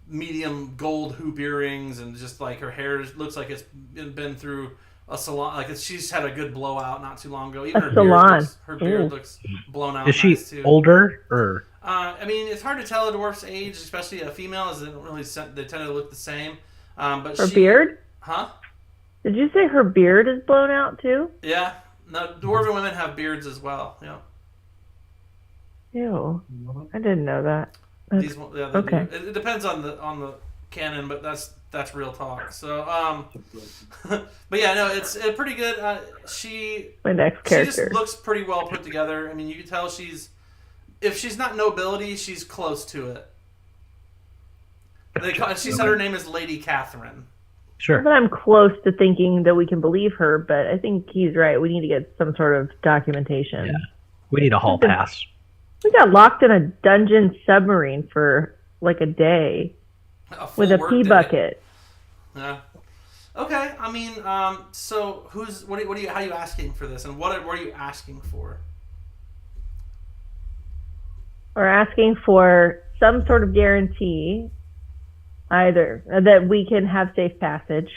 medium gold hoop earrings, and just like her hair looks like it's been through a salon. Like she's had a good blowout not too long ago. Even her beard looks blown out. Is she too. older or? I mean, it's hard to tell a dwarf's age, especially a female, as they don't really they tend to look the same. But her beard? Huh? Did you say her beard is blown out too? Yeah. No, dwarven women have beards as well. Yeah. Ew. I didn't know that. Okay. It depends on the canon, but that's real talk. So, but yeah, no, it's pretty good. My next character. She just looks pretty well put together. I mean, you can tell if she's not nobility, she's close to it. She said her name is Lady Catherine. Sure. But I'm close to thinking that we can believe her, but I think he's right. We need to get some sort of documentation. Yeah. We need a hall pass. We got locked in a dungeon submarine for like a day with a pee bucket. Yeah. Okay. I mean, so how are you asking for this, and what are you asking for? We're asking for some sort of guarantee, either that we can have safe passage,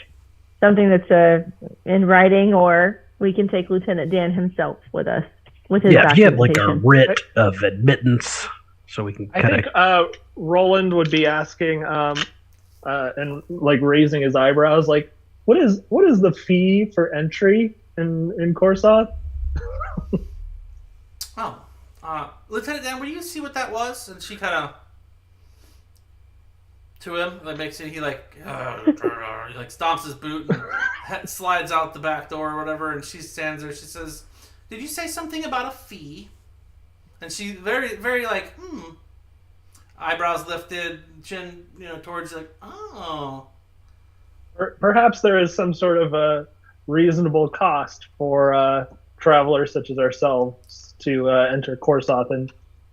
something that's in writing, or we can take Lieutenant Dan himself with us. With his if you have like a writ of admittance, so we can kind of. I think Roland would be asking, and like raising his eyebrows, like, what is the fee for entry in Corsath? Lieutenant Dan, will you see what that was? And she kind of to him, like makes it. He like stomps his boot and slides out the back door or whatever. And she stands there. She says, "Did you say something about a fee?" And she very, very like, eyebrows lifted, chin, towards like, oh. Perhaps there is some sort of a reasonable cost for travelers such as ourselves to enter Corsath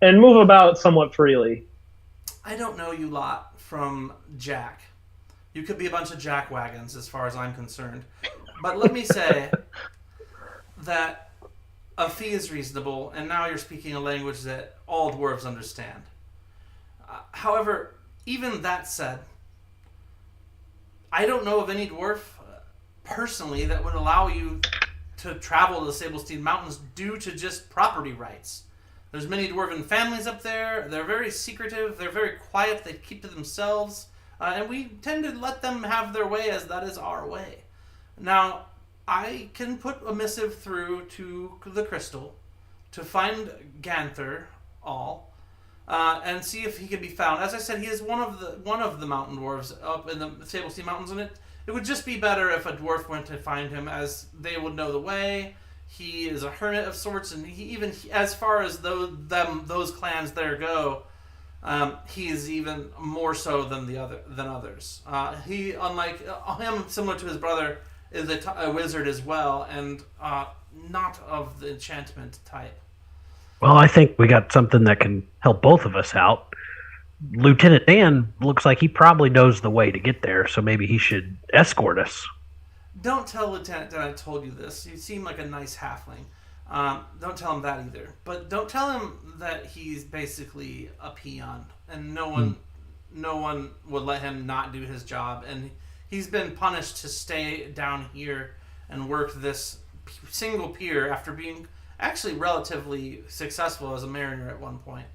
and move about somewhat freely. I don't know you lot from Jack. You could be a bunch of jack wagons as far as I'm concerned. But let me say that a fee is reasonable, and now you're speaking a language that all dwarves understand. However, even that said, I don't know of any dwarf personally that would allow you to travel to the Sablestein Mountains due to just property rights. There's many dwarven families up there. They're very secretive. They're very quiet. They keep to themselves. And we tend to let them have their way, as that is our way. Now, I can put a missive through to the Crystal to find Ganther and see if he can be found. As I said, he is one of the mountain dwarves up in the Sablestein Mountains, and it would just be better if a dwarf went to find him, as they would know the way. He is a hermit of sorts, and as far as those clans there go, he is even more so than others. He, unlike him, similar to his brother, is a wizard as well, and not of the enchantment type. Well, I think we got something that can help both of us out. Lieutenant Dan looks like he probably knows the way to get there, so maybe he should escort us. Don't tell Lieutenant Dan I told you this. You seem like a nice halfling. Don't tell him that either. But don't tell him that he's basically a peon, and no one would let him not do his job. And he's been punished to stay down here and work this single pier after being actually relatively successful as a mariner at one point.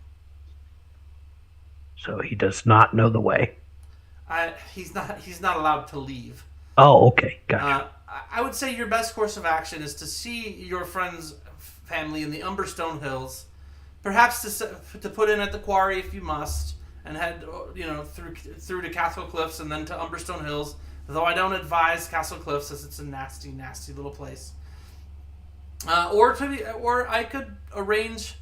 So he does not know the way. He's not allowed to leave. Oh, okay, gotcha. I would say your best course of action is to see your friend's family in the Umberstone Hills, perhaps to put in at the quarry if you must, and head through to Castle Cliffs and then to Umberstone Hills. Though I don't advise Castle Cliffs, as it's a nasty, nasty little place. Or I could arrange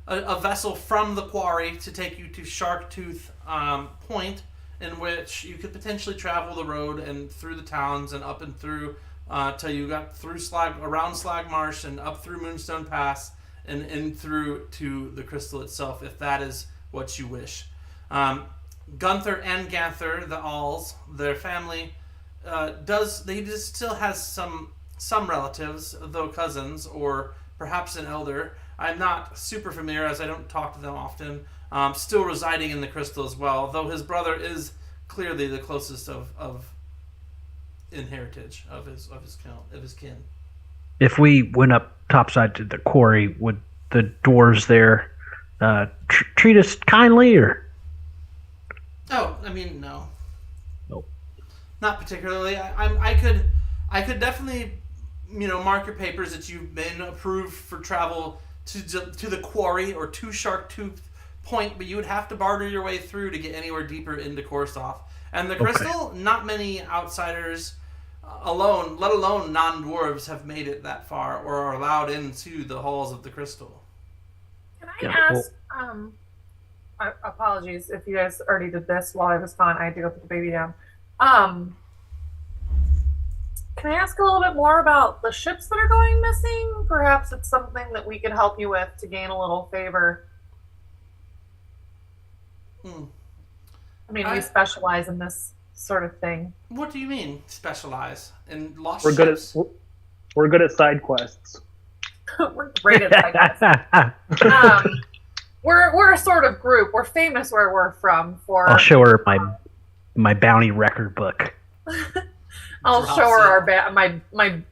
a vessel from the quarry to take you to Sharktooth Point, in which you could potentially travel the road and through the towns and up and through till you got through around Slag Marsh and up through Moonstone Pass and in through to the crystal itself, if that is what you wish. Gunther and Ganther, the Alls, their family, still has some relatives, though cousins, or perhaps an elder. I'm not super familiar as I don't talk to them often. Still residing in the crystal as well, though his brother is clearly the closest of in heritage of his kin. If we went up topside to the quarry, would the dwarves there treat us kindly, or? Oh, I mean, no. Nope. Not particularly. I could definitely, mark your papers that you've been approved for travel to the quarry or to Sharktooth Point, but you would have to barter your way through to get anywhere deeper into Korsoth. And the crystal, not many outsiders alone, let alone non-dwarves, have made it that far or are allowed into the halls of the crystal. Can I ask, apologies if you guys already did this while I was gone. I had to go put the baby down. Can I ask a little bit more about the ships that are going missing? Perhaps it's something that we could help you with to gain a little favor. I mean, we specialize in this sort of thing. What do you mean, specialize? In lost We're ships? We're good at side quests. We're great at side quests. We're a sort of group. We're famous where we're from for. I'll show her my bounty record book. I'll show her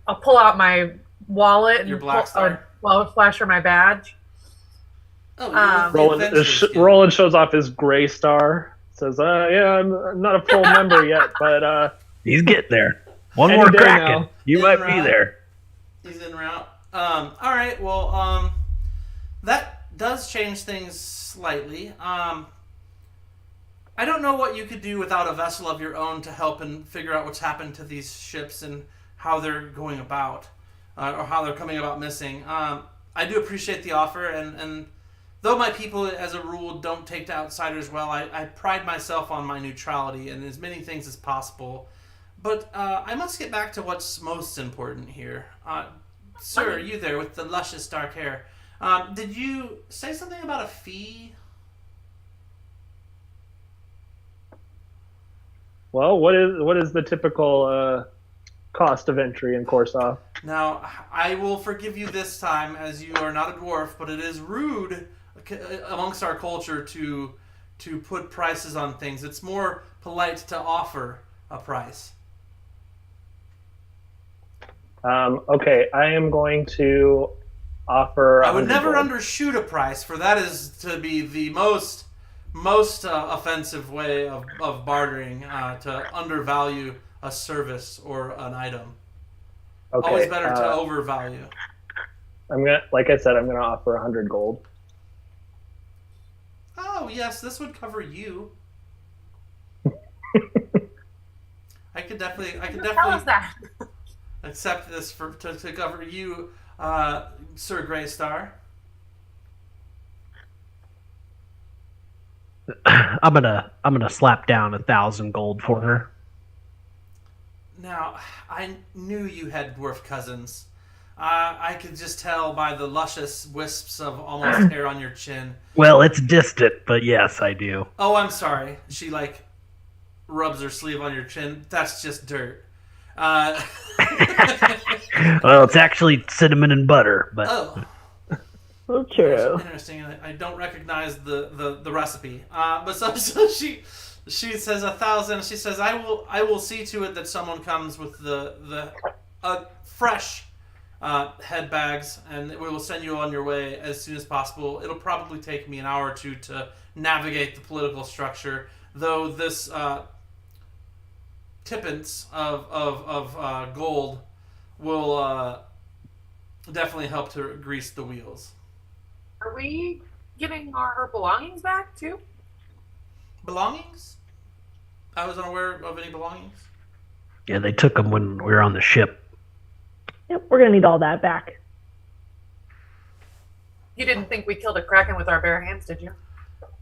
I'll pull out my wallet Your and Black Star. flash her my badge. Roland shows off his gray star. Says, "Yeah, I'm not a full member yet, but he's getting there. One any more day kraken, now. you might be there." He's en route. All right. Well, that does change things slightly. I don't know what you could do without a vessel of your own to help and figure out what's happened to these ships and how they're going about, or how they're coming about missing. I do appreciate the offer, and though my people, as a rule, don't take to outsiders well, I pride myself on my neutrality and as many things as possible. But I must get back to what's most important here. Sir, you there with the luscious dark hair. Did you say something about a fee? well, what is the typical cost of entry in Korsoth? Now, I will forgive you this time, as you are not a dwarf, but it is rude amongst our culture to put prices on things. It's more polite to offer a price. Okay, I am going to offer. I would never 100 undershoot a price, for that is to be the most offensive way of bartering, to undervalue a service or an item. Okay, Always better to overvalue. Like I said, I'm gonna offer 100 gold. Oh yes, this would cover you. I could definitely Tell us that. accept this to cover you, Sir Greystar. I'm gonna slap down 1,000 gold for her. Now, I knew you had dwarf cousins. I could just tell by the luscious wisps of almost hair on your chin. Well, it's distant, but yes, I do. Oh, I'm sorry. She rubs her sleeve on your chin. That's just dirt. Well, it's actually cinnamon and butter, but Oh. Well, true. Interesting. I don't recognize the recipe. But so she says 1,000. She says, I will see to it that someone comes with the fresh head bags, and we will send you on your way as soon as possible. It'll probably take me an hour or two to navigate the political structure, though this tippence of gold will definitely help to grease the wheels. Are we getting our belongings back too? Belongings? I was unaware of any belongings. yeah, they took them when we were on the ship. Yep, we're gonna need all that back. You didn't think we killed a kraken with our bare hands, did you?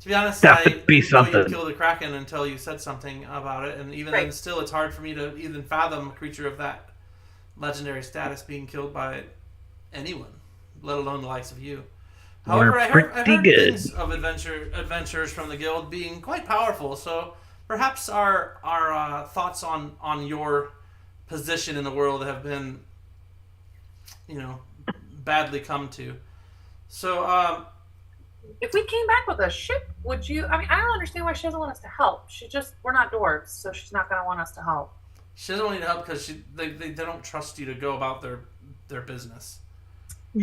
To be honest, That I would be didn't know something. you'd killed a kraken until you said something about it, and even then, Right. still, it's hard for me to even fathom a creature of that legendary status being killed by anyone, let alone the likes of you. We're However, I heard pretty good. things of adventurers from the guild being quite powerful. So perhaps our thoughts on your position in the world have been, badly come to. So If we came back with a ship, would you? I mean, I don't understand why she doesn't want us to help. We're not dwarves, so she's not going to want us to help. she doesn't want you to help because they don't trust you to go about their business.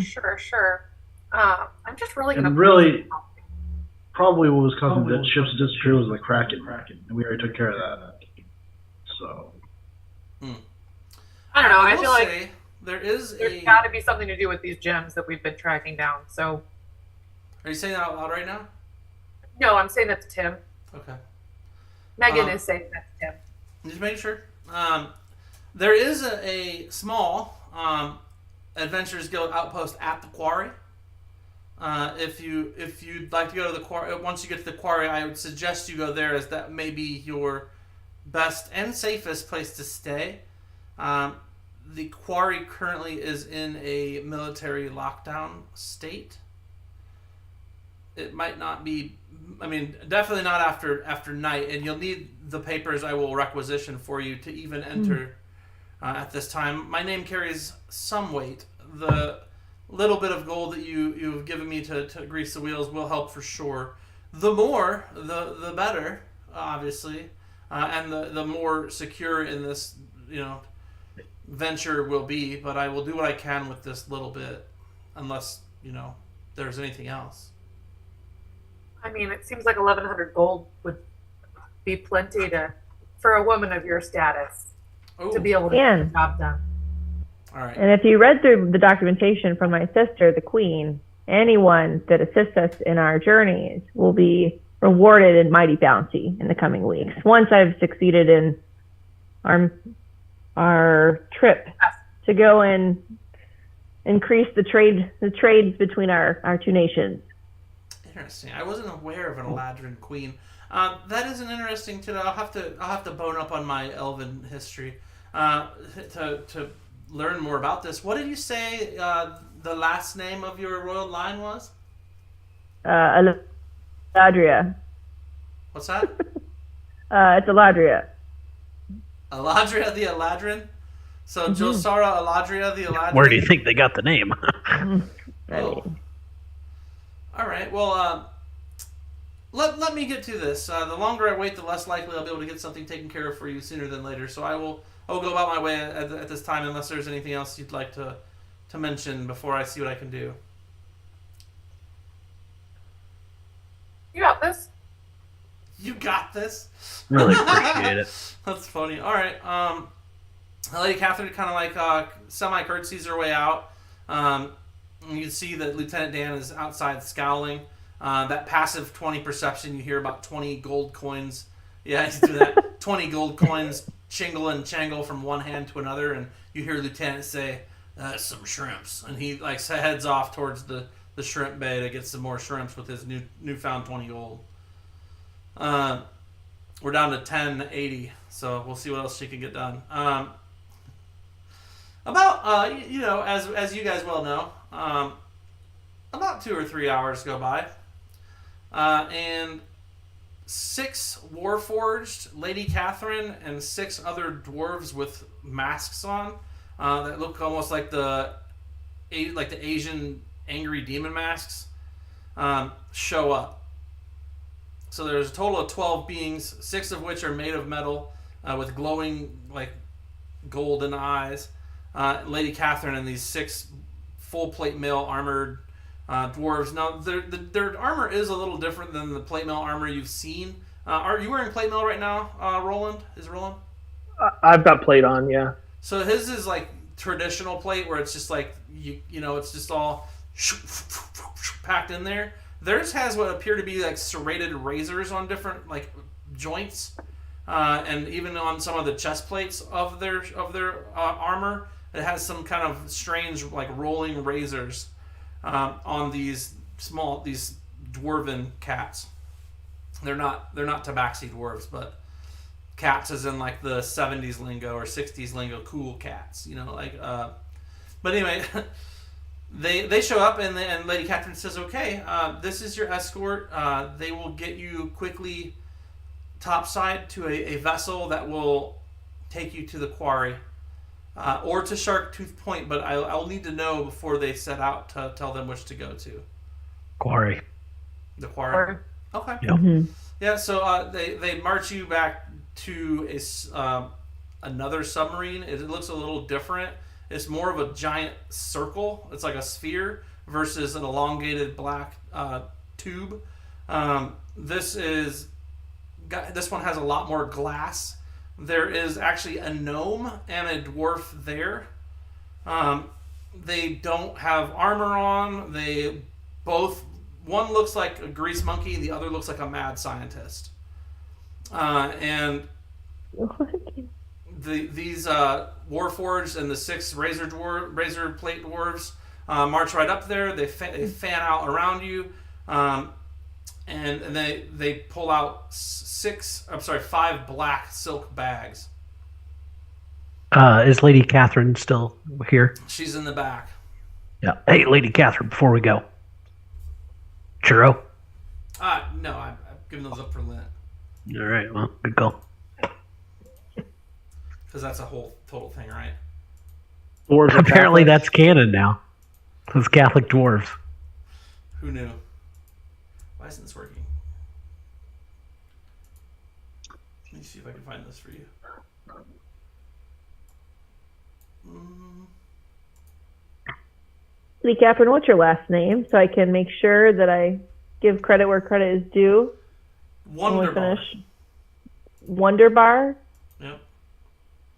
Sure. I'm just really going to. And really, probably what was causing the ships to disappear was the kraken, and we already took care of that. So. I don't know. I will feel like say there's got to be something to do with these gems that we've been tracking down. So. Are you saying that out loud right now? No, I'm saying that to Tim. Okay. Megan is saying that to Tim. Just making sure. There is a small Adventurers Guild outpost at the quarry. If you'd like to go to the quarry, once you get to the quarry, I would suggest you go there, as that may be your best and safest place to stay. The quarry currently is in a military lockdown state. It might not be, definitely not after night, and you'll need the papers I will requisition for you to even enter at this time. My name carries some weight. The little bit of gold that you've given me to grease the wheels will help for sure. The more, the better, obviously, and the more secure in this, venture will be, but I will do what I can with this little bit, unless, there's anything else. I mean, it seems like 1,100 gold would be plenty for a woman of your status to be able to get the job done. All right. And if you read through the documentation from my sister, the Queen, anyone that assists us in our journeys will be rewarded in mighty bounty in the coming weeks. Once I've succeeded in our trip to go and increase the trades between our two nations. Interesting. I wasn't aware of an Eladrin queen. That is an interesting to know. I'll have to bone up on my elven history to learn more about this. What did you say the last name of your royal line was? Eladria. What's that? It's Eladria. Eladria the Eladrin? So Josara Eladria the Eladrin? Where do you think they got the name? Oh. All right. Well, let me get to this. The longer I wait, the less likely I'll be able to get something taken care of for you sooner than later. So I'll go about my way at this time, unless there's anything else you'd like to mention before I see what I can do. You got this. You got this. Really appreciate it. That's funny. All right. Lady Catherine kind of like semi-curtsies her way out. You can see that Lieutenant Dan is outside scowling. That passive 20 perception, you hear about 20 gold coins. Yeah, he's doing that. 20 gold coins chingle and changle from one hand to another, and you hear Lieutenant say, some shrimps. And he heads off towards the shrimp bay to get some more shrimps with his newfound 20 gold. We're down to 1080, so we'll see what else she can get done. As you guys well know, about 2 or 3 hours go by, and 6 warforged, Lady Catherine, and 6 other dwarves with masks on that look almost like the Asian angry demon masks show up. So there's a total of 12 beings, 6 of which are made of metal with glowing golden eyes. Lady Catherine and these 6 full plate mail armored dwarves. Now their armor is a little different than the plate mail armor you've seen. Are you wearing plate mail right now, Roland? Is Roland? I've got plate on, yeah. So his is like traditional plate where it's just like it's just all packed in there. Theirs has what appear to be like serrated razors on different joints, and even on some of the chest plates of their armor, it has some kind of strange rolling razors on these dwarven cats. They're not tabaxi dwarves, but cats as in like the 70s lingo or 60s lingo, cool cats, but anyway, they show up and Lady Catherine says, okay, this is your escort. They will get you quickly topside to a vessel that will take you to the quarry or to Sharktooth Point, but I'll need to know before they set out to tell them which to go to. Quarry. The quarry. Okay. Yep. Mm-hmm. Yeah, so they march you back to another submarine. It looks a little different. It's more of a giant circle. It's like a sphere versus an elongated black tube. This one has a lot more glass. There is actually a gnome and a dwarf there. They don't have armor on. One looks like a grease monkey, the other looks like a mad scientist. And these warforged and the 6 razor plate dwarves march right up there. They fan out around you, and they pull out 5 black silk bags. Is Lady Catherine still here? She's in the back. Yeah. Hey, Lady Catherine, before we go, churro? No, I've given those up for Lent. All right. Well, good call. Because that's a whole total thing, right? Dwarves are Apparently, Catholics. that's canon now. Those Catholic dwarves. Who knew? Why isn't this working? Let me see if I can find this for you. Lady Catherine, what's your last name so I can make sure that I give credit where credit is due? Wonderbar. Wonderbar? Yep.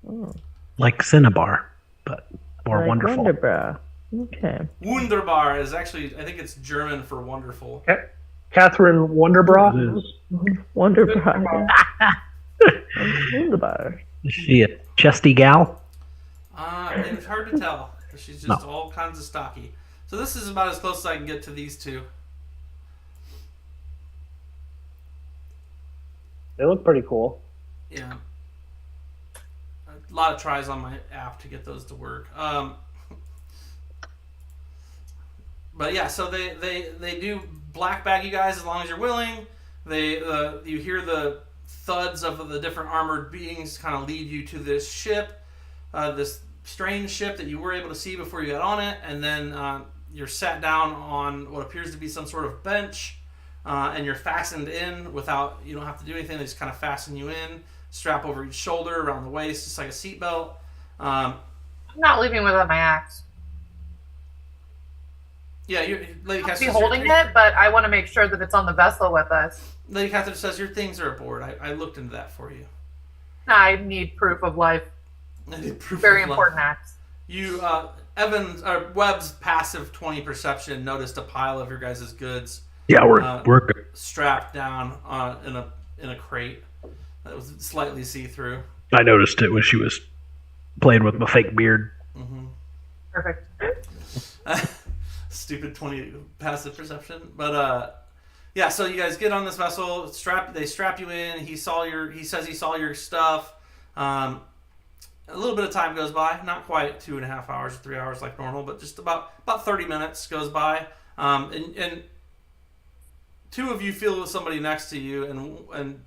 Oh. Like Cinnabar, but more Like wonderful. Wonderbar. Okay. Wunderbar is actually, I think it's German for wonderful. Catherine Wonderbra. It is. Wonderbar. Wonderbar. Is she a chesty gal? It's hard to tell. She's just all kinds of stocky. So this is about as close as I can get to these two. They look pretty cool. Yeah. A lot of tries on my app to get those to work. But yeah, so they do black bag you guys as long as you're willing. You hear the thuds of the different armored beings kind of lead you to this ship, this strange ship that you were able to see before you got on it, and then you're sat down on what appears to be some sort of bench, and you're fastened in without, you don't have to do anything. They just kind of fasten you in, strap over each shoulder, around the waist, just like a seatbelt. I'm not leaving without my axe. Yeah, Lady I'll Catherine be holding it, but I want to make sure that it's on the vessel with us. Lady Catherine says your things are aboard. I looked into that for you. I need proof of life. I need proof Very of life. important axe. You, Webb's passive 20 perception noticed a pile of your guys' goods. Yeah, we're good. Strapped down in a crate that was slightly see-through. I noticed it when she was playing with my fake beard. Mm-hmm. Perfect. Stupid 20 passive perception, but yeah. So you guys get on this vessel. They strap you in. He says he saw your stuff. A little bit of time goes by. Not quite 2.5 hours or 3 hours like normal, but just about 30 minutes goes by. And 2 of you feel somebody next to you, and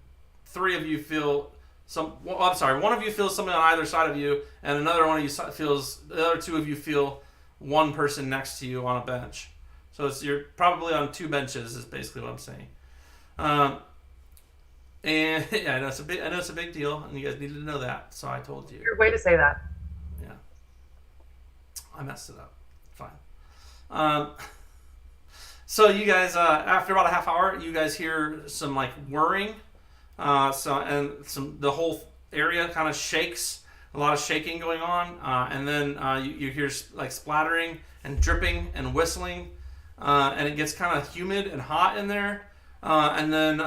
3 of you feel one of you feels somebody on either side of you, and another one of you feels, the other 2 of you feel one person next to you on a bench. So you're probably on 2 benches is basically what I'm saying. And yeah, I know it's a big deal, and you guys needed to know that, so I told you. Your way to say that. Yeah. I messed it up. Fine. So you guys, after about a half hour, you guys hear some like whirring. The whole area kind of shakes. A lot of shaking going on, and then you hear like splattering and dripping and whistling, and it gets kind of humid and hot in there. And then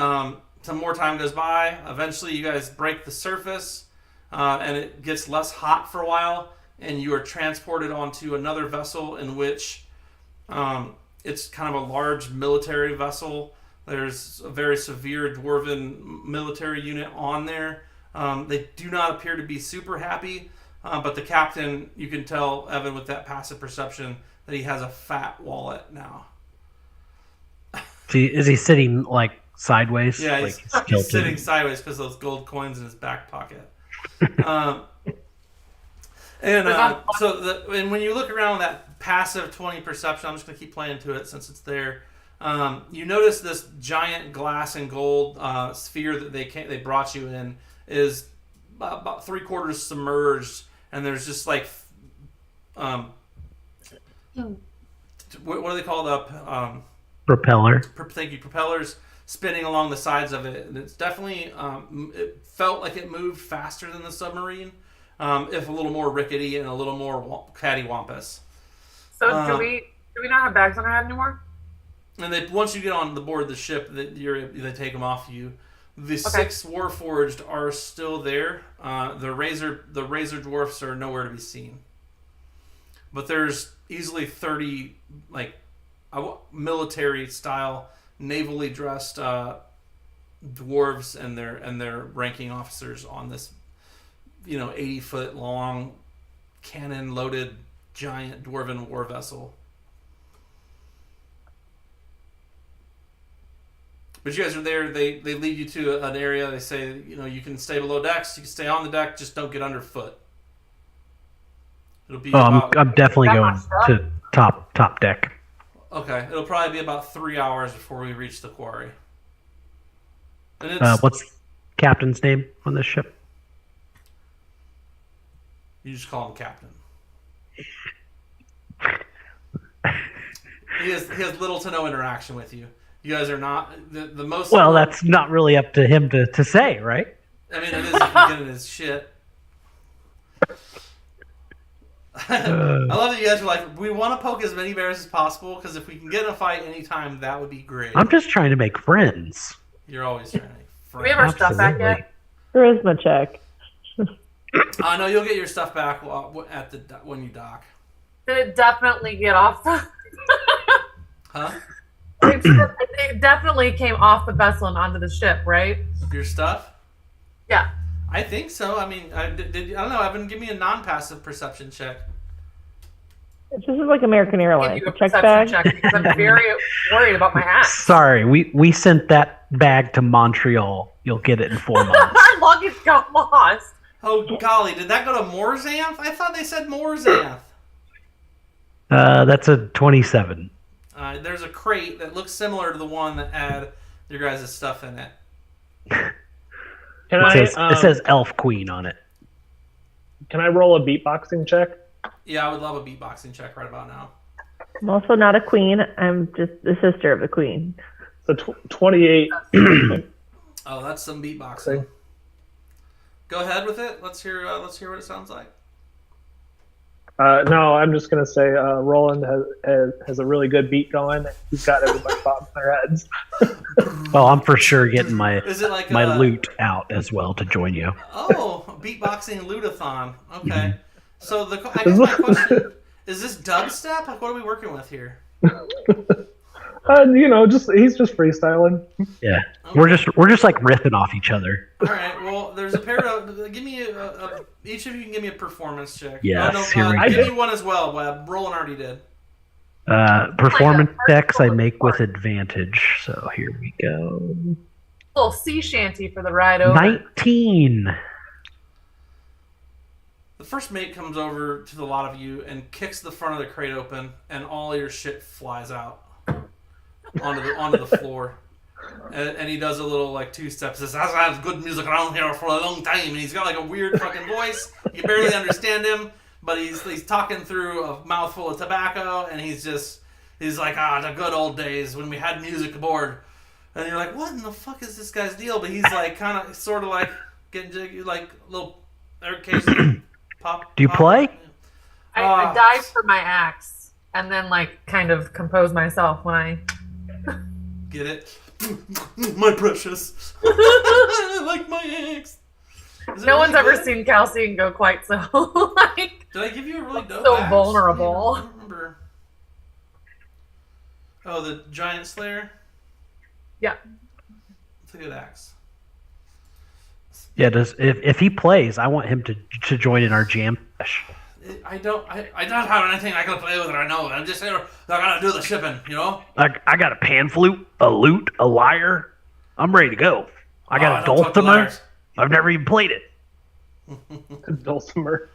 some more time goes by. Eventually, you guys break the surface, and it gets less hot for a while, and you are transported onto another vessel in which it's kind of a large military vessel. There's a very severe Dwarven military unit on there. They do not appear to be super happy, but the captain, you can tell, Evan, with that passive perception, that he has a fat wallet now. Is he sitting like sideways? Yeah, like he's sitting sideways because those gold coins in his back pocket. And when you look around with that passive 20 perception, I'm just going to keep playing to it since it's there. You notice this giant glass and gold sphere that they brought you in is about 3/4 submerged, and there's just like what do they call the propeller? Thank you, propellers spinning along the sides of it, and it's definitely it felt like it moved faster than the submarine. If a little more rickety and a little more cattywampus. So do we not have bags on our head anymore? And once you get on the board of the ship, they take them off you. The 6 warforged are still there. The razor dwarfs are nowhere to be seen. But there's easily 30 military style, navally dressed dwarves and their ranking officers on this 80-foot long, cannon-loaded, giant dwarven war vessel. But you guys are there. They lead you to an area. They say, you can stay below decks. You can stay on the deck. Just don't get underfoot. It'll be. I'm definitely going to top deck. Okay, it'll probably be about 3 hours before we reach the quarry. And what's captain's name on this ship? You just call him Captain. He has little to no interaction with you. You guys are not the most. Well, that's not really up to him to say, right? I mean, it is if you get in his shit. I love that you guys are like, we want to poke as many bears as possible because if we can get in a fight anytime, that would be great. I'm just trying to make friends. You're always trying to make friends. Do we have our stuff back yet? Charisma check. No, you'll get your stuff back when you dock. Did it definitely get off the... Huh? It definitely came off the vessel and onto the ship, right? Your stuff? Yeah. I think so. I mean, I don't know. Evan, give me a non-passive perception check. This is like American Airlines. Give you a Check perception bag. check because I'm very worried about my hat. Sorry, we sent that bag to Montreal. You'll get it in 4 months. Our luggage got lost. Oh, golly. Did that go to Morzanth? I thought they said Morzanth. That's a 27. There's a crate that looks similar to the one that had your guys' stuff in it. It says Elf Queen on it. Can I roll a beatboxing check? Yeah, I would love a beatboxing check right about now. I'm also not a queen. I'm just the sister of the queen. So 28. Oh, that's some beatboxing. Go ahead with it. Let's hear what it sounds like. No, I'm just gonna say Roland has a really good beat going. He's got everybody bobbing their heads. Well, I'm for sure getting my Like my loot out as well to join you. Oh, beatboxing lootathon. Okay. Mm-hmm. So I guess my question is this dubstep? Like, what are we working with here? He's just freestyling. Yeah, okay. we're just like riffing off each other. All right. Well, there's a pair of. Give me each of you can give me a performance check. Yes. Give me one as well. Roland already did. Performance checks I make with advantage. So here we go. A little sea shanty for the ride over. 19. The first mate comes over to the lot of you and kicks the front of the crate open, and all your shit flies out onto the floor. And he does a little 2 steps. Says, "I've had good music around here for a long time." And he's got a weird fucking voice. You barely understand him, but he's talking through a mouthful of tobacco, and he's like, the good old days when we had music aboard. And you're like, what in the fuck is this guy's deal? But he's kind of sort of getting jiggy, little occasionally pop. Do you play? I dive for my axe and then kind of compose myself when I get it. My precious. I like my axe. No one's ever seen Calcium go quite so Did I give you a really dope so axe? vulnerable? I don't remember. Oh, the Giant Slayer? Yeah. It's a good axe. Yeah, if he plays, I want him to join in our jam session. I don't have anything I can play with right now. I'm just here. I gotta do the shipping, you know. I got a pan flute, a lute, a lyre. I'm ready to go. I got a don't talk to dulcimer. liars. I've never even played it. Dulcimer.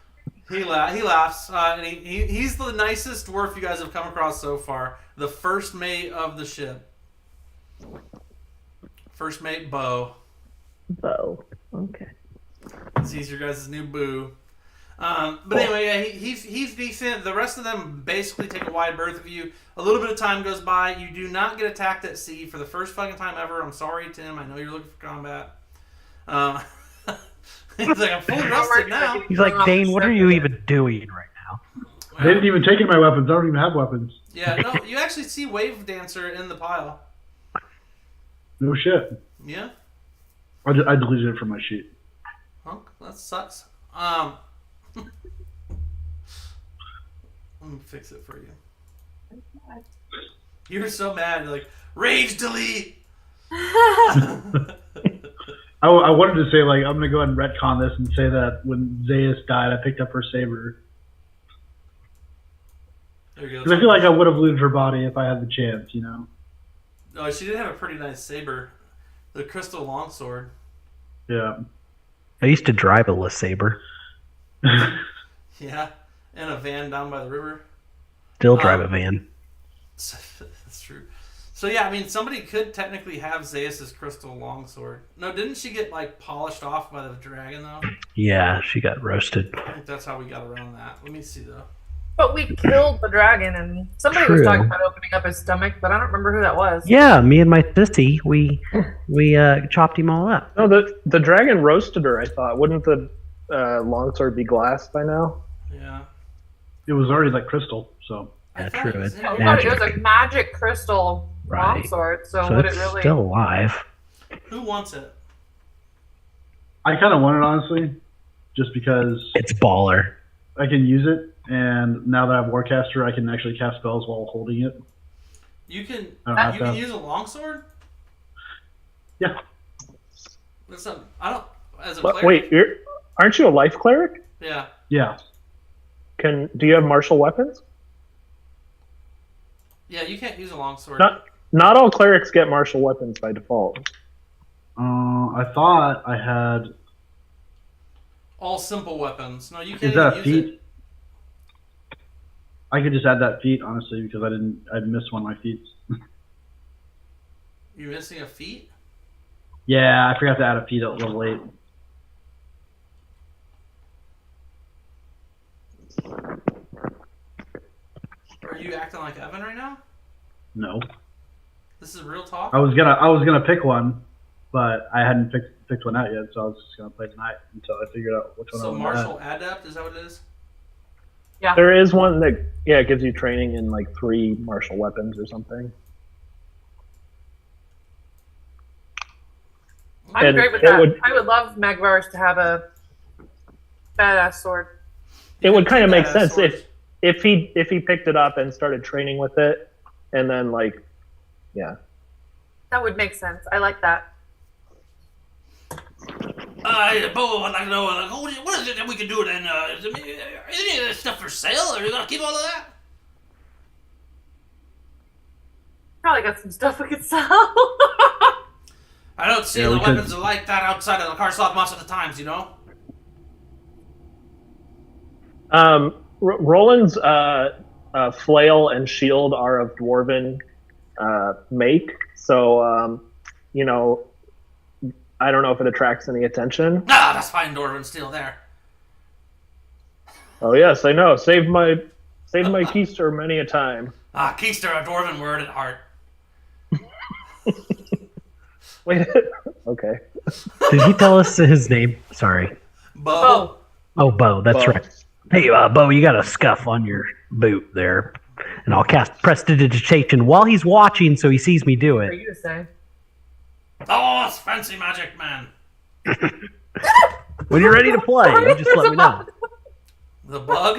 He laughs, and he's the nicest dwarf you guys have come across so far. The first mate of the ship. First mate Bo. Bo. Okay. He's your guys' new boo. But anyway, yeah, he's decent. The rest of them basically take a wide berth of you. A little bit of time goes by. You do not get attacked at sea for the first fucking time ever. I'm sorry, Tim. I know you're looking for combat. He's like, I'm fully rested now. He's like, Dane, what are you even doing right now? They didn't even take my weapons. I don't even have weapons. Yeah, no, you actually see Wave Dancer in the pile. No shit. Yeah? I deleted it from my sheet. Huh? That sucks. Let me fix it for you. You were so mad. You're like, rage delete! I wanted to say, like, I'm going to go ahead and retcon this and say that when Zeus died, I picked up her saber. There you go. Because I feel like I would have looted her body if I had the chance, you know? Oh, she did have a pretty nice saber. The crystal longsword. Yeah. I used to drive a LeSabre. Yeah. And a van down by the river. Still drive a van. That's true. So yeah, I mean, somebody could technically have Zeus's crystal longsword. No, didn't she get like polished off by the dragon though? Yeah, she got roasted. I think that's how we got around that. Let me see though. But we killed the dragon, and somebody was talking about opening up his stomach, but I don't remember who that was. Yeah, me and my sissy, we chopped him all up. No, the dragon roasted her. I thought. Wouldn't the longsword be glass by now? Yeah. It was already like crystal, so. Yeah, true. It's I thought magic. it was a magic crystal Right. longsword, so So would it's it really... still alive. Who wants it? I kind of want it, honestly, just because It's baller. I can use it, and now that I have Warcaster, I can actually cast spells while holding it. You can I don't have to use a longsword? Yeah. That's not, I don't as a But cleric. wait, aren't you a life cleric? Yeah. Yeah. Do you have martial weapons? Yeah, you can't use a longsword. Not all clerics get martial weapons by default. I thought I had. All simple weapons. No, you Is can't that a even use feat? it. I could just add that feat, honestly, because I missed one of my feats. You're missing a feat? Yeah, I forgot to add a feat a little late. Are you acting like Evan right now? No. This is real talk? I was gonna pick one, but I hadn't picked one out yet, so I was just gonna play tonight until I figured out which one I So wanted martial to add. adept, is that what it is? Yeah. There is one that gives you training in like 3 martial weapons or something. I'm And great with it that. I would love Magvars to have a badass sword. It would kind of make Badass sense swords. if he picked it up and started training with it, and then like, yeah. That would make sense. I like that. Bo would like to know, what is it that we can do then? Is any of this stuff for sale? Are you going to keep all of that? Probably got some stuff we could sell. I don't see Yeah, the we could- weapons are like that outside of the car slot most of the times, you know? Roland's flail and shield are of dwarven make, so I don't know if it attracts any attention. Ah, that's fine, Dwarven steel there. Oh yes, I know. Saved my keister many a time. Ah, keister, a Dwarven word at heart. Wait, okay. Did he tell us his name? Sorry. Bo. Oh, Bo. That's Bo. right. Hey, Bo, you got a scuff on your boot there. And I'll cast Prestidigitation while he's watching so he sees me do What are it. you to say? Oh, it's fancy magic, man. When you're ready to play, you just let me know. The bug?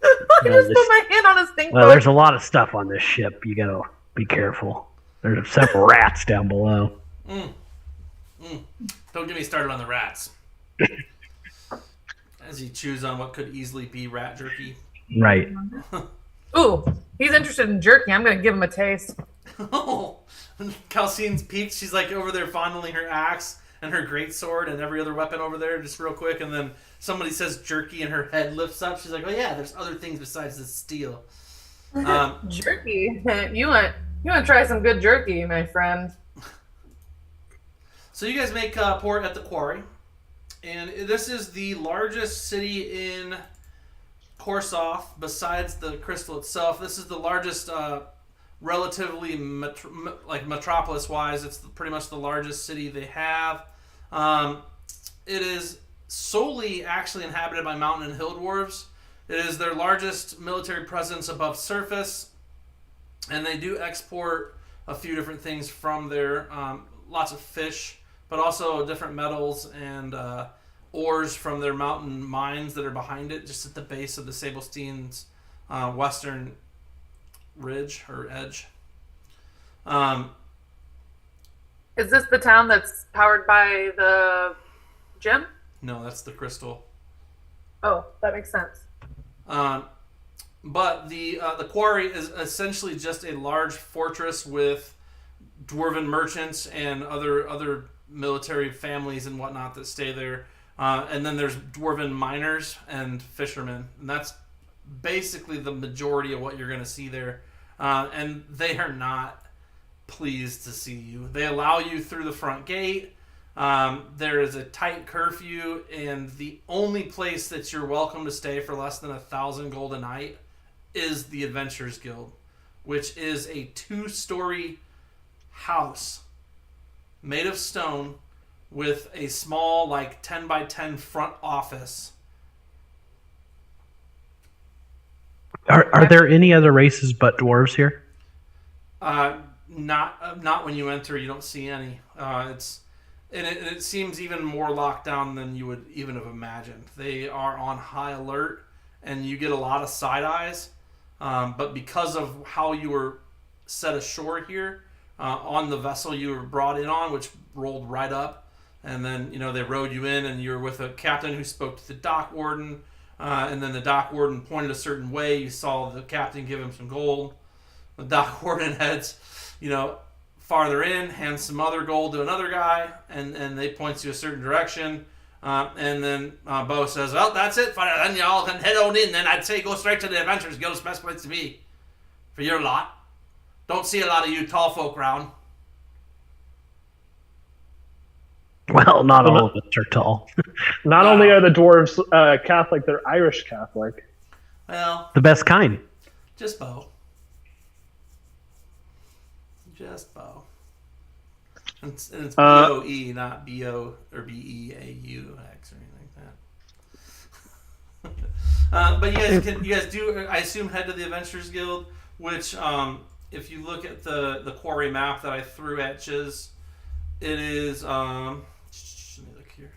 I No, just this- put my hand on his thing. Well, there's a lot of stuff on this ship. You gotta be careful. There's several rats down below. Don't get me started on the rats. As he chews on what could easily be rat jerky. Right. Ooh, he's interested in jerky. I'm going to give him a taste. Oh, Calcine's peaked. She's like over there fondling her axe and her greatsword and every other weapon over there just real quick. And then somebody says jerky and her head lifts up. She's like, oh yeah, there's other things besides this steel. Jerky? You want to try some good jerky, my friend. So you guys make port at the quarry. And this is the largest city in Korsoth besides the crystal itself. This is the largest relatively metropolis-wise. It's pretty much the largest city they have. It is solely actually inhabited by mountain and hill dwarves. It is their largest military presence above surface, and they do export a few different things from there. Lots of fish, but also different metals and ores from their mountain mines that are behind it, just at the base of the Sabelstein's western ridge or edge. Is this the town that's powered by the gym? No, that's the crystal. Oh, that makes sense. But the quarry is essentially just a large fortress with dwarven merchants and other military families and whatnot that stay there. And then there's dwarven miners and fishermen. And that's basically the majority of what you're going to see there. And they are not pleased to see you. They allow you through the front gate. There is a tight curfew, and the only place that you're welcome to stay for less than 1,000 gold a night is the Adventurers Guild, which is a 2-story house made of stone with a small, 10 by 10 front office. Are there any other races but dwarves here? Not when you enter. You don't see any. It seems even more locked down than you would even have imagined. They are on high alert, and you get a lot of side eyes. But because of how you were set ashore here, on the vessel you were brought in on, which rolled right up, and then they rowed you in, and you were with a captain who spoke to the dock warden, and then the dock warden pointed a certain way. You saw the captain give him some gold. The dock warden heads, farther in, hands some other gold to another guy, and they point you a certain direction. And then Bo says, well, that's it, fire. Then y'all can head on in. Then I'd say go straight to the Adventurers Guild's best place to be for your lot. Don't see a lot of you tall folk around. Well, not all of us are tall. Not only are the dwarves Catholic, they're Irish Catholic. Well, The best kind. just Bo. Just Bo. And it's B-O-E, not B-O or B-E-A-U-X or anything like that. But you guys do, I assume, head to the Adventurers Guild, which, if you look at the quarry map that I threw at Chiz, it is, let me look here.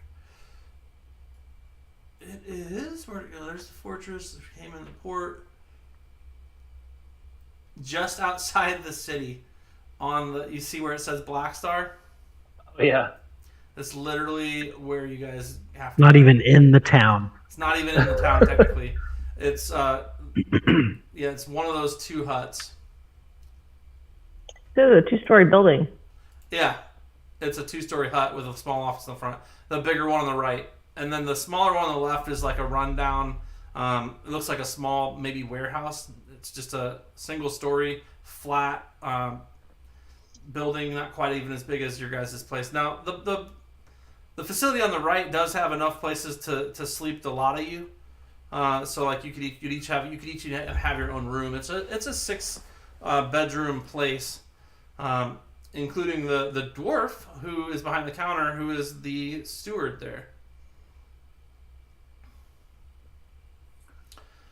It is, where to go? There's the fortress, it came in the port. Just outside the city. You see where it says Black Star? Yeah. That's literally where you guys have to Not even in the town. It's not even in the town technically. It's it's one of those 2 huts. This is a 2-story building. Yeah. It's a 2-story hut with a small office in the front. The bigger one on the right. And then the smaller one on the left is like a rundown, it looks like a small maybe warehouse. It's just a single story, flat building, not quite even as big as your guys' place. Now, the facility on the right does have enough places to sleep the lot of you. So like you could each have your own room. It's a 6 bedroom place, including the dwarf who is behind the counter, who is the steward there.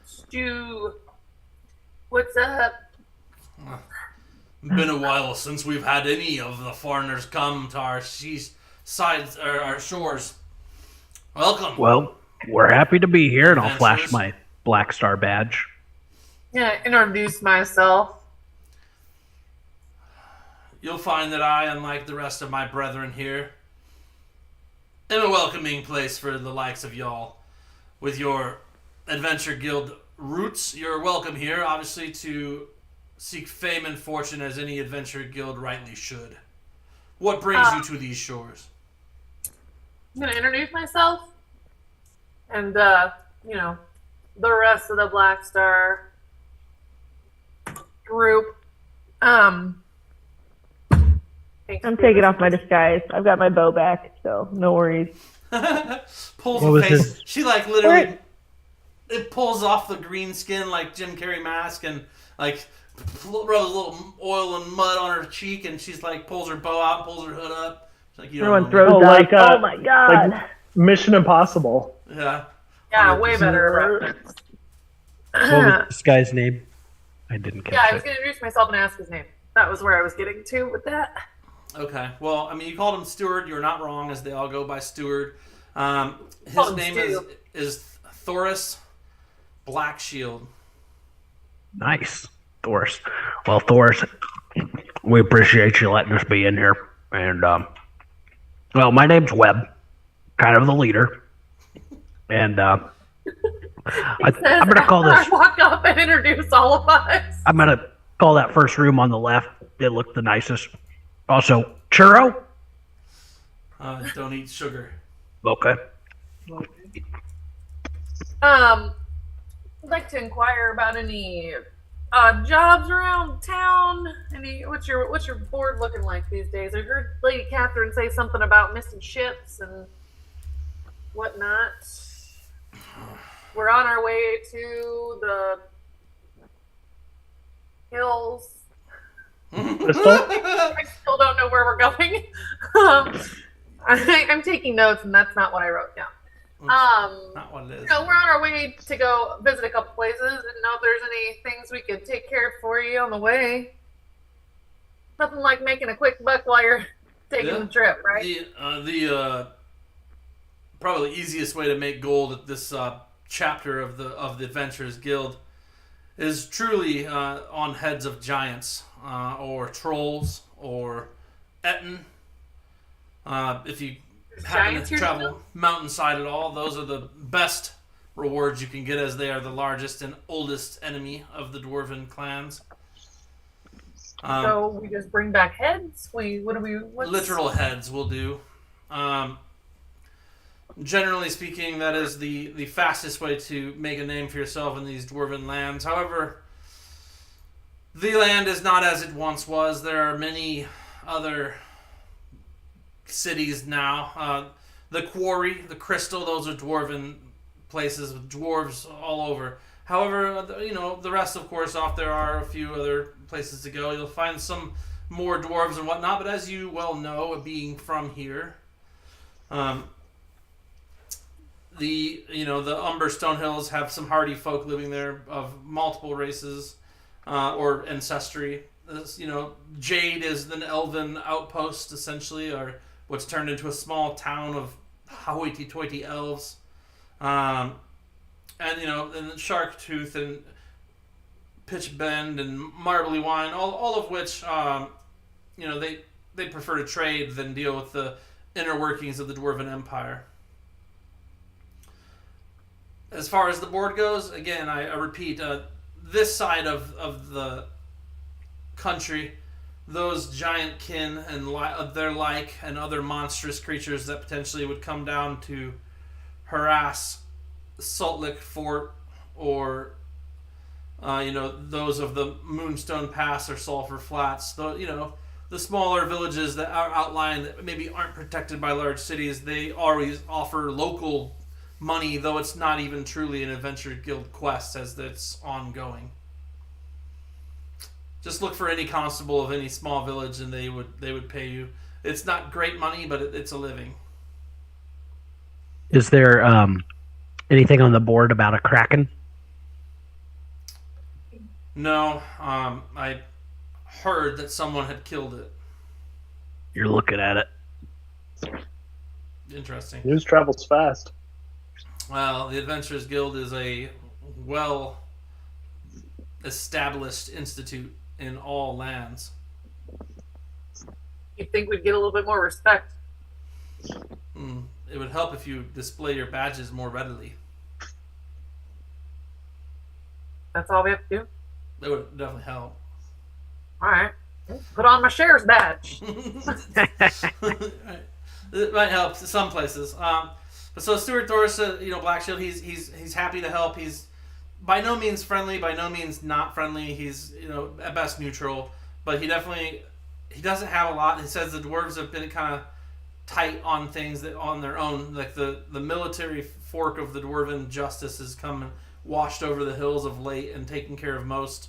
Stu, what's up? Been a while since we've had any of the foreigners come to our sides or our shores. Welcome. Well, we're happy to be here, and I'll flash Adventurers. my Black Star badge. Yeah, introduce myself. You'll find that I, unlike the rest of my brethren here, and a welcoming place for the likes of y'all. With your Adventure Guild roots, you're welcome here, obviously, to seek fame and fortune as any Adventure Guild rightly should. What brings you to these shores? I'm going to introduce myself and, you know, the rest of the Black Star group. I'm taking off my disguise. I've got my bow back, so no worries. Pulls What the was face. his- She like literally, it pulls off the green skin like Jim Carrey mask and like rubs a little oil and mud on her cheek, and she's like pulls her bow out, pulls her hood up. She's like, you don't Everyone know me. throws Oh, up. like, Oh my god. like Mission Impossible. Yeah. Yeah, way better. What was this guy's name? I didn't catch Yeah, I it. was going to introduce myself and ask his name. That was where I was getting to with that. Okay. Well, I mean, you called him Steward. You're not wrong, as they all go by Steward. His Call him name Stu. is Thoris Blackshield. Nice. Thoris. Well, Thoris, we appreciate you letting us be in here. And, well, my name's Webb, kind of the leader. And, I'm going to call this... I walk up and introduce all of us. I'm going to call that first room on the left. It looked the nicest. Also, churro? Don't eat sugar. Okay. I'd like to inquire about any jobs around town. What's your board looking like these days? I heard Lady Catherine say something about missing ships and whatnot. We're on our way to the hills. Crystal? I still don't know where we're going. I'm taking notes, and that's not what I wrote down. Not what it is. We're on our way to go visit a couple places. Didn't know if there's any things we could take care of for you on the way. Nothing like making a quick buck while you're taking the trip, right? The probably the easiest way to make gold at this chapter of the Adventurers Guild is truly on heads of giants or trolls or Etten. If you happen Giants to here travel still? mountainside at all, those are the best rewards you can get, as they are the largest and oldest enemy of the Dwarven clans. So we just bring back heads. What's... Literal heads will do. Generally speaking, that is the fastest way to make a name for yourself in these dwarven lands. However, the land is not as it once was. There are many other cities now. The quarry, the crystal, those are dwarven places with dwarves all over. However, the rest, of course, off there are a few other places to go. You'll find some more dwarves and whatnot, but as you well know, being from here, the Umber Stonehills have some hardy folk living there of multiple races or ancestry. Jade is an elven outpost, essentially, or what's turned into a small town of hoity-toity elves. And Sharktooth and Pitch Bend and Marbly Wine, all of which, they prefer to trade than deal with the inner workings of the Dwarven Empire. As far as the board goes, again, I repeat, this side of the country, those giant kin and their like and other monstrous creatures that potentially would come down to harass Salt Lick Fort or those of the Moonstone Pass or Sulphur Flats, the smaller villages that are outlined that maybe aren't protected by large cities, they always offer local money, though it's not even truly an Adventure Guild quest, as it's ongoing. Just look for any constable of any small village and they would pay you. It's not great money, but it's a living. Is there anything on the board about a kraken? No, I heard that someone had killed it. You're looking at it. Interesting. News travels fast. Well, the Adventurers Guild is a well-established institute in all lands. You'd think we'd get a little bit more respect. it would help if you display your badges more readily. That's all we have to do. That would definitely help. All right. Put on my sheriff's badge. It might help some places. But so Stuart Doris, Black Shield, he's happy to help. He's by no means friendly, by no means not friendly. He's at best neutral, but he doesn't have a lot. He says the dwarves have been kind of tight on things that on their own. Like the military fork of the dwarven justice has come and washed over the hills of late and taken care of most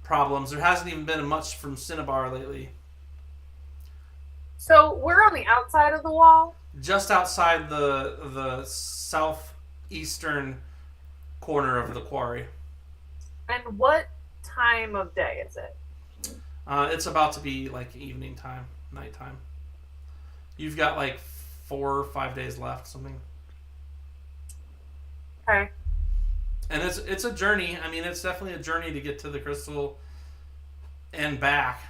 problems. There hasn't even been much from Cinnabar lately. So we're on the outside of the wall? Just outside the southeastern corner of the quarry. And what time of day is it? It's about to be like evening time, nighttime. You've got like 4 or 5 days left, something. Okay. And it's a journey. I mean, it's definitely a journey to get to the crystal and back.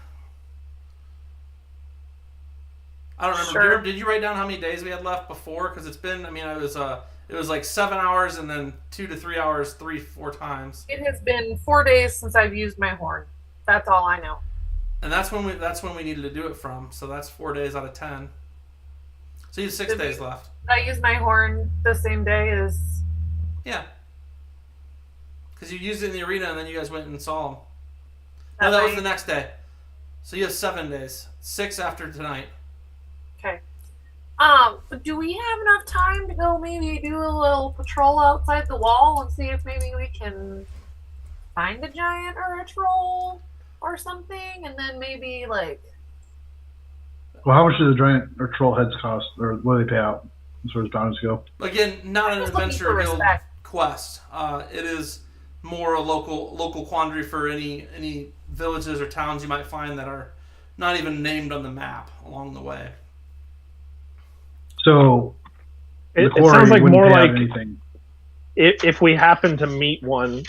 I don't remember. Sure. Did you write down how many days we had left before? Because it's been. I mean, it was like 7 hours and then 2 to 3 hours, 3-4 times. It has been 4 days since I've used my horn. That's all I know. And that's when we needed to do it from. So that's 4 days out of 10. So you have 6 days left. Did I use my horn the same day as? Yeah. Because you used it in the arena and then you guys went and saw them. No, that was the next day. So you have 7 days. 6 after tonight. Okay. Do we have enough time to go maybe do a little patrol outside the wall and see if maybe we can find a giant or a troll or something, and then maybe like. Well, how much do the giant or troll heads cost, or what do they pay out as far as bounties go? Again, not an adventure guild respect. quest. It is more a local quandary for any villages or towns you might find that are not even named on the map along the way. So It quarry sounds like wouldn't more pay out like anything. if we happen to meet one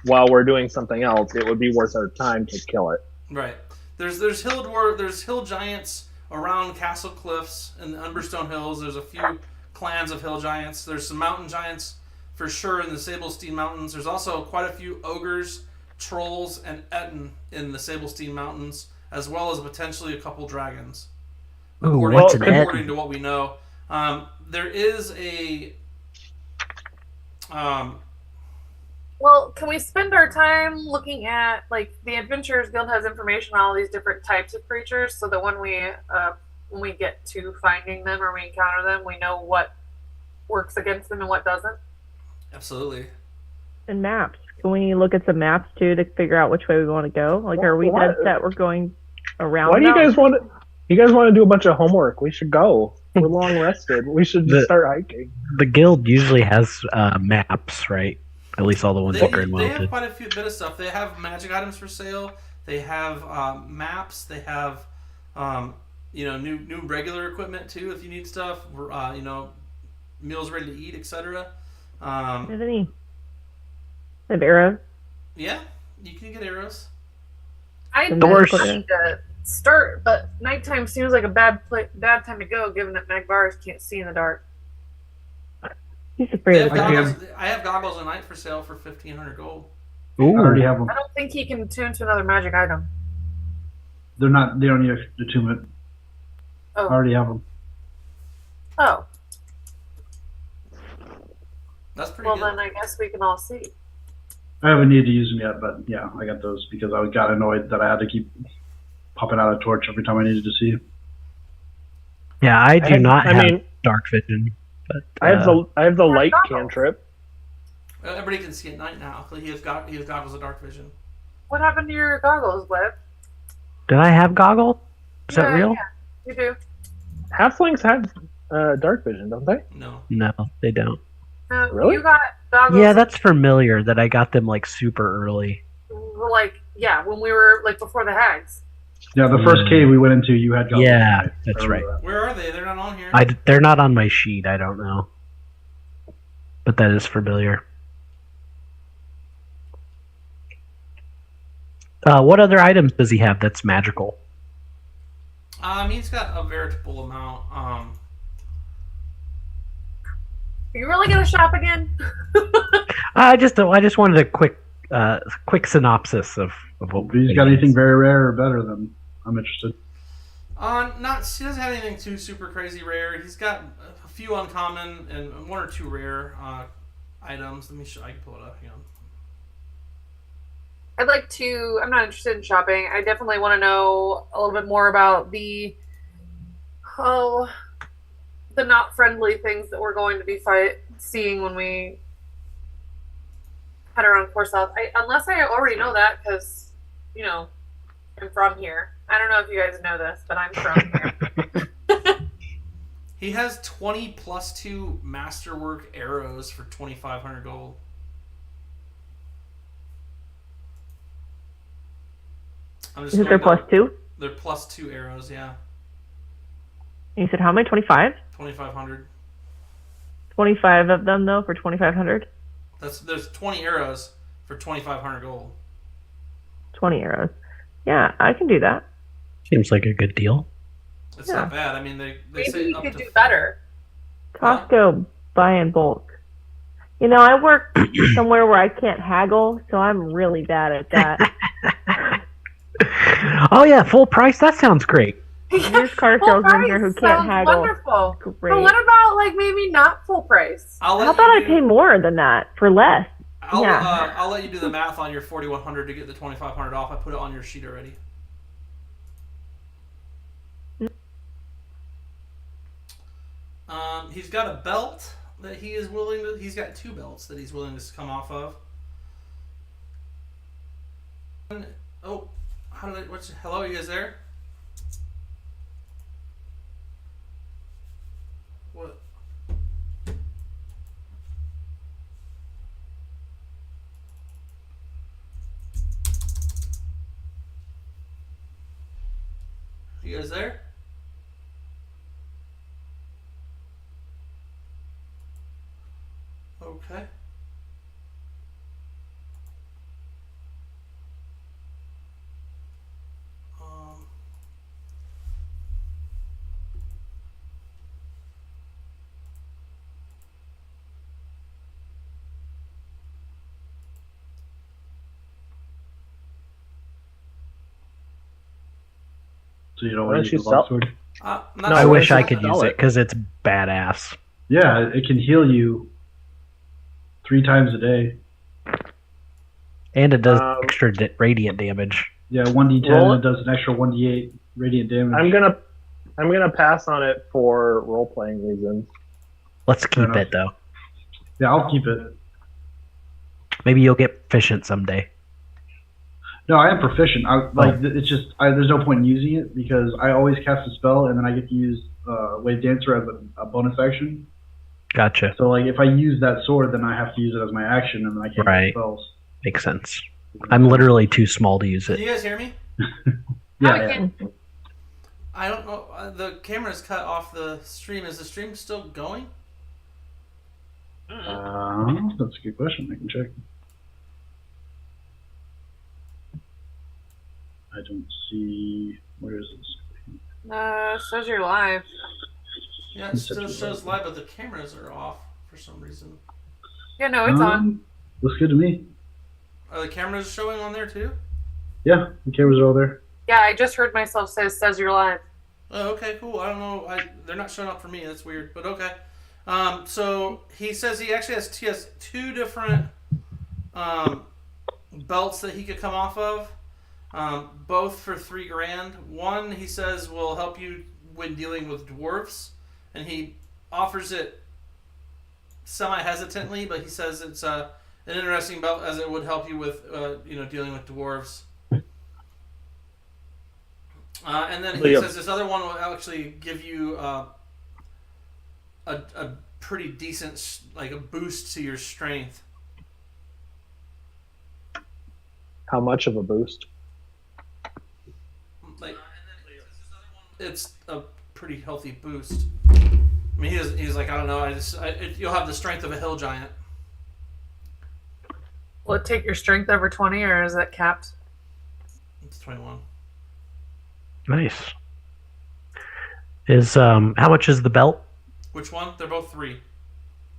while we're doing something else, it would be worth our time to kill it. Right. There's hill giants around Castle Cliffs and the Umberstone Hills. There's a few clans of hill giants. There's some mountain giants for sure in the Sablestein Mountains. There's also quite a few ogres, trolls, and Etten in the Sablestein Mountains, as well as potentially a couple dragons. Ooh, what's an According Etten? to what we know, there is a. Well, can we spend our time looking at, like, the Adventurers Guild has information on all these different types of creatures, so that when we get to finding them or we encounter them, we know what works against them and what doesn't? Absolutely. And maps. Can we look at some maps too to figure out which way we want to go? Like, are we dead set? We're going around. Why do you now? guys want to? You guys want to do a bunch of homework? We should go. We're long rested. We should just start hiking. The guild usually has maps, right? At least all the ones that are in They have Wilted. quite a few bit of stuff. They have magic items for sale. They have maps. They have new regular equipment too if you need stuff. Meals ready to eat, etc. Have any? Have arrows? Yeah, you can get arrows. I The need worst- to start, but nighttime seems like a bad time to go, given that Magvaris can't see in the dark. He's They afraid have of I that. goggles. I have goggles at night for sale for 1,500 gold. I already Ooh, have them. I don't think he can tune to another magic item. They don't need attunement. I Oh. already have them. Oh. That's pretty Well, good. then I guess we can all see. I haven't needed to use them yet, but yeah, I got those because I got annoyed that I had to keep popping out a torch every time I needed to see. yeah, I do not I have mean, dark vision, but I have the light goggles. cantrip. Everybody can see at night now. He has goggles of dark vision. What happened to your goggles, Webb? did I have goggle? Is that real? Yeah, you do. Halflings have dark vision, don't they? No. No, they don't. Really? You got goggles. Yeah, that's familiar that I got them like super early. When we were before the hags. Yeah, the first cave we went into, you had goggles. Yeah, I that's remember right. that. Where are they? They're not on here. They're not on my sheet. I don't know, but that is familiar. What other items does he have that's magical? He's got a veritable amount. Are you really gonna shop again? I just wanted a quick synopsis of what. If he's got anything very rare or better, then I'm interested. He doesn't have anything too super crazy rare. He's got a few uncommon and one or two rare items. Let me show. I can pull it up. Hang on. I'd like to. I'm not interested in shopping. I definitely want to know a little bit more about the not friendly things that we're going to be seeing when we head around Core South. Unless I already know that, because I'm from here. I don't know if you guys know this, but I'm from here. He has 20 +2 masterwork arrows for 2,500 gold. Is there +2? They're +2 arrows, yeah. You said how many? 25? 2,500. 25 of them though for 2,500. There's 20 arrows for 2,500 gold. 20 arrows. Yeah, I can do that. Seems like a good deal. It's not bad. I mean, they Maybe say you up could to do better. Costco buy in bulk. I work somewhere where I can't haggle, so I'm really bad at that. Oh yeah, full price. That sounds great. There's car salesmen here who can't haggle. Wonderful. Great. But what about maybe not full price? How about I pay more than that for less? I'll let you do the math on your 4,100 to get the 2,500 off. I put it on your sheet already. He's got a belt that he is willing to. He's got 2 belts that he's willing to come off of. Oh, hello, you guys there? What? You guys there? Okay. So you don't want to use the longsword? I wish I could use it because it's badass. Yeah, it can heal you 3 times a day. And it does extra radiant damage. Yeah, 1d10 and it does an extra 1d8 radiant damage. I'm gonna pass on it for role playing reasons. Let's keep it though. Yeah, I'll keep it. Maybe you'll get proficient someday. No, I am proficient. It's just there's no point in using it because I always cast a spell and then I get to use Wave Dancer as a bonus action. Gotcha. So if I use that sword, then I have to use it as my action, and then I can't use spells. Makes sense. I'm literally too small to use it. Can you guys hear me? Yeah. I don't know. The camera's cut off the stream. Is the stream still going? That's a good question. I can check. I don't see. Where is this? It says you're live. Yeah, it still shows live, but the cameras are off for some reason. Yeah, no, it's on. Looks good to me. Are the cameras showing on there too? Yeah, the cameras are all there. Yeah, I just heard myself say it says you're live. Oh, okay, cool. I don't know. They're not showing up for me. That's weird, but okay. So he says he actually has 2 different belts that he could come off of, both for $3,000. One, he says, will help you when dealing with dwarves, and he offers it semi-hesitantly, but he says it's an interesting belt as it would help you with dealing with dwarves. And then he says this other one will actually give you a pretty decent a boost to your strength. How much of a boost? It's a pretty healthy boost. I mean, he's like, I don't know. You'll have the strength of a hill giant. Will it take your strength over 20, or is that capped? It's 21. Nice. How much is the belt? Which one? They're both 3.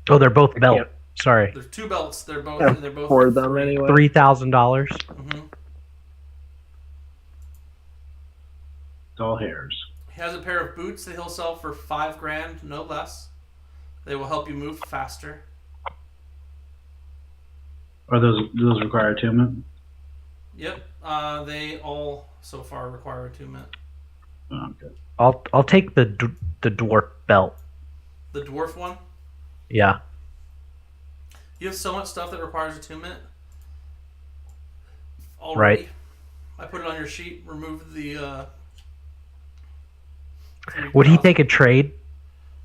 Oh, they're both I belt. can't Sorry. There's 2 belts. They're both afford them anyway. $3,000. Mm-hmm. It's all hairs. He has a pair of boots that he'll sell for $5,000, no less. They will help you move faster. Do those require attunement? Yep. They all so far require attunement. Oh, okay. I'll take the dwarf belt. The dwarf one. Yeah. You have so much stuff that requires attunement. Already. Right. I put it on your sheet. Remove the. Would he take a trade?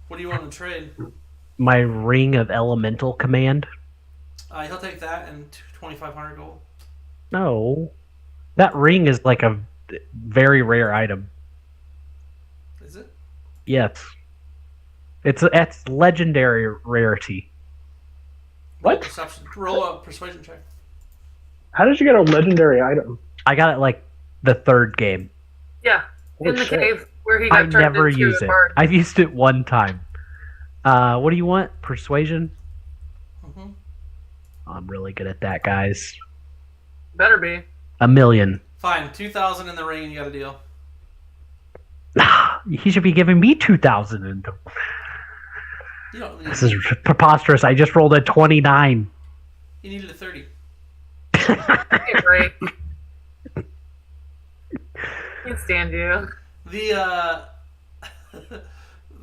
What do you want to trade? My ring of elemental command? He'll take that and 2,500 gold. No. That ring is like a very rare item. Is it? Yes. It's legendary rarity. What? Perception. Roll a persuasion check. How did you get a legendary item? I got it like the 3rd game. Yeah, Holy in the shit. cave where he got I turned never into use a it. bird. I've used it one time. What do you want? Persuasion? Mm-hmm. I'm really good at that, guys. Better be. 1,000,000. Fine. 2,000 in the ring and you got a deal. He should be giving me 2,000. You don't need This is preposterous. I just rolled a 29. You needed a 30. Okay, break. Can't stand you. The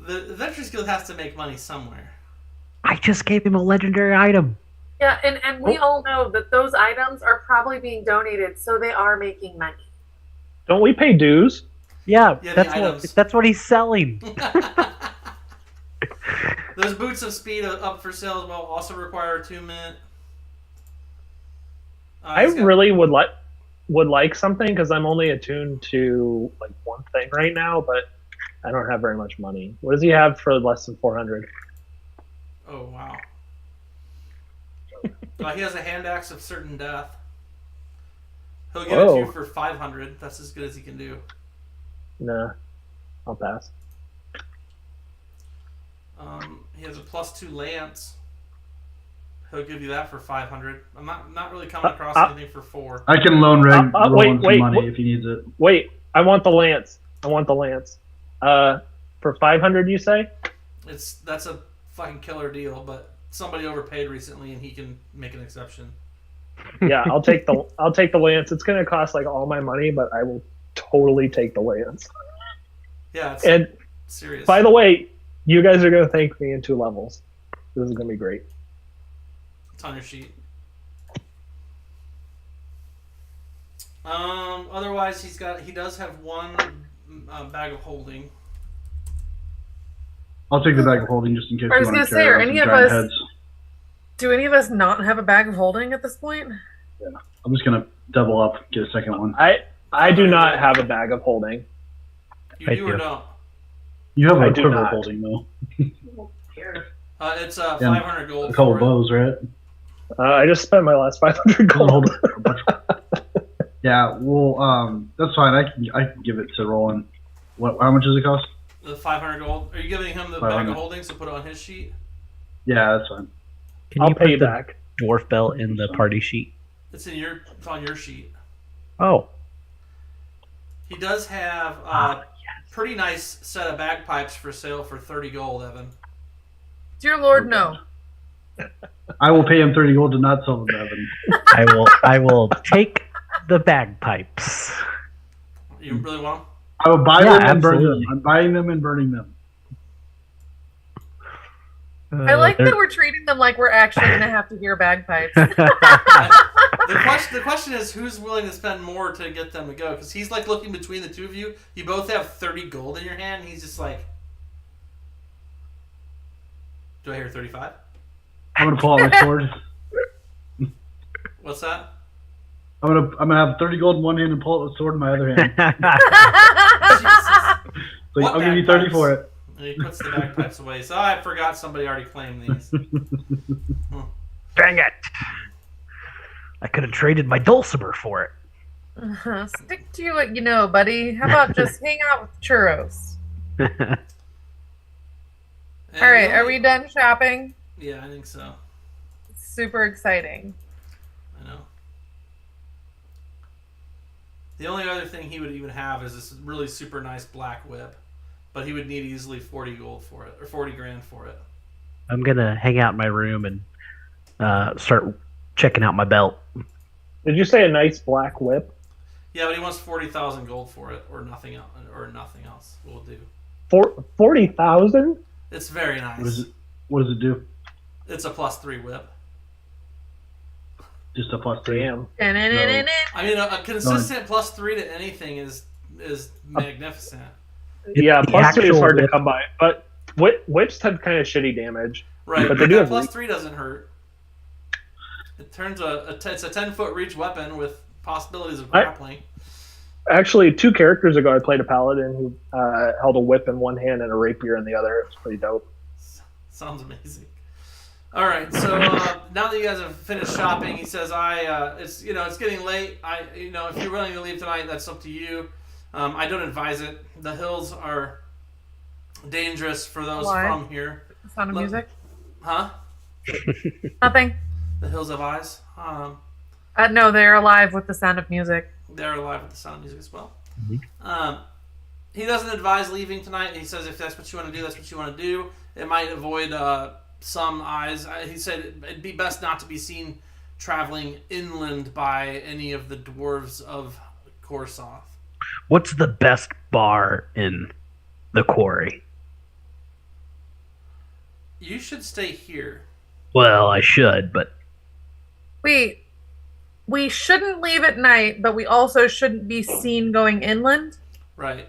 the Adventurers Guild has to make money somewhere. I just gave him a legendary item. Yeah, and we all know that those items are probably being donated, so they are making money. Don't we pay dues? Yeah, Yeah, the that's what he's selling. Those boots of speed are up for sale as well. Also require attunement. I really would like something because I'm only attuned to like one thing right now, but I don't have very much money. What does he have for less than 400? Oh wow. He has a hand axe of certain death. He'll give it to you for 500. That's as good as he can do. Nah, I'll pass. He has a +2 lance. He'll give you that for 500. I'm not really coming across anything for 4. I can loan Reg Roland some money wait. if he needs it. Wait, I want the lance. For 500, you say? That's a fucking killer deal, but somebody overpaid recently, and he can make an exception. Yeah, I'll take the lance. It's gonna cost like all my money, but I will totally take the lance. Yeah, it's And serious. by the way, you guys are gonna thank me in 2 levels. This is gonna be great. It's on your sheet. Otherwise, he does have 1 bag of holding. I'll take the bag of holding just in case I was you gonna want to say, carry are around any some of giant us- heads. Do any of us not have a bag of holding at this point? I'm just gonna double up, get a second one. I do not have a bag of holding. You I do or do. don't? You have I a do quiver not. holding though. It's 500 gold. A couple for it. bows, right? I just spent my last 500 gold. Yeah, well, that's fine. I can give it to Roland. How much does it cost? The 500 gold. Are you giving him the bag 500. of holding? So put it on his sheet. Yeah, that's fine. Can I'll you pay put you the back. dwarf belt in the party sheet? It's on your sheet. Oh. He does have pretty nice set of bagpipes for sale for 30 gold, Evan. Dear Lord, no. I will pay him 30 gold to not sell them to Evan. I will take the bagpipes. You really want them? I will buy Yeah, them and burn them. absolutely. I'm buying them and burning them. I like they're- that we're treating them like we're actually going to have to hear bagpipes. The question is, who's willing to spend more to get them to go? Because he's like looking between the two of you. You both have 30 gold in your hand. And he's just like, do I hear 35? I'm gonna pull out my sword. What's that? I'm gonna have 30 gold in one hand and pull out the sword in my other hand. Jesus. So What I'll give you 30 bagpipes? for it. And he puts the bagpipes away. So I forgot somebody already claimed these. Dang it! I could have traded my dulcimer for it. Stick to what you know, buddy. How about just hang out with churros? And All right, are we done shopping? Yeah, I think so. Super exciting. I know. The only other thing he would even have is this really super nice black whip, but he would need easily 40 gold for it, or 40 grand for it. I'm gonna hang out in my room and start checking out my belt. Did you say a nice black whip? Yeah, but he wants 40,000 gold for it, or nothing else. Will do. 40,000? It's very nice. What does it do? It's a +3 whip. Just a +3. Damn. I mean, a consistent +3 to anything is magnificent. Yeah, The +3 is actual hard to whip- come by, but whips have kind of shitty damage. Right, But but they do that have +3 doesn't hurt. It turns it's a 10-foot reach weapon with possibilities of grappling. Actually, 2 characters ago, I played a paladin who held a whip in one hand and a rapier in the other. It was pretty dope. Sounds amazing. All right, so now that you guys have finished shopping, he says, it's getting late. If you're willing to leave tonight, that's up to you. I don't advise it. The hills are dangerous for those Why? from here. Sound of music? Huh? Nothing. The hills have eyes. No, they're alive with the sound of music. They're alive with the sound of music as well. Mhm. He doesn't advise leaving tonight. He says if that's what you want to do, that's what you want to do. It might avoid some eyes. He said it'd be best not to be seen traveling inland by any of the dwarves of Korsoth. What's the best bar in the quarry? You should stay here. Well, I should, but We shouldn't leave at night, but we also shouldn't be seen going inland. Right.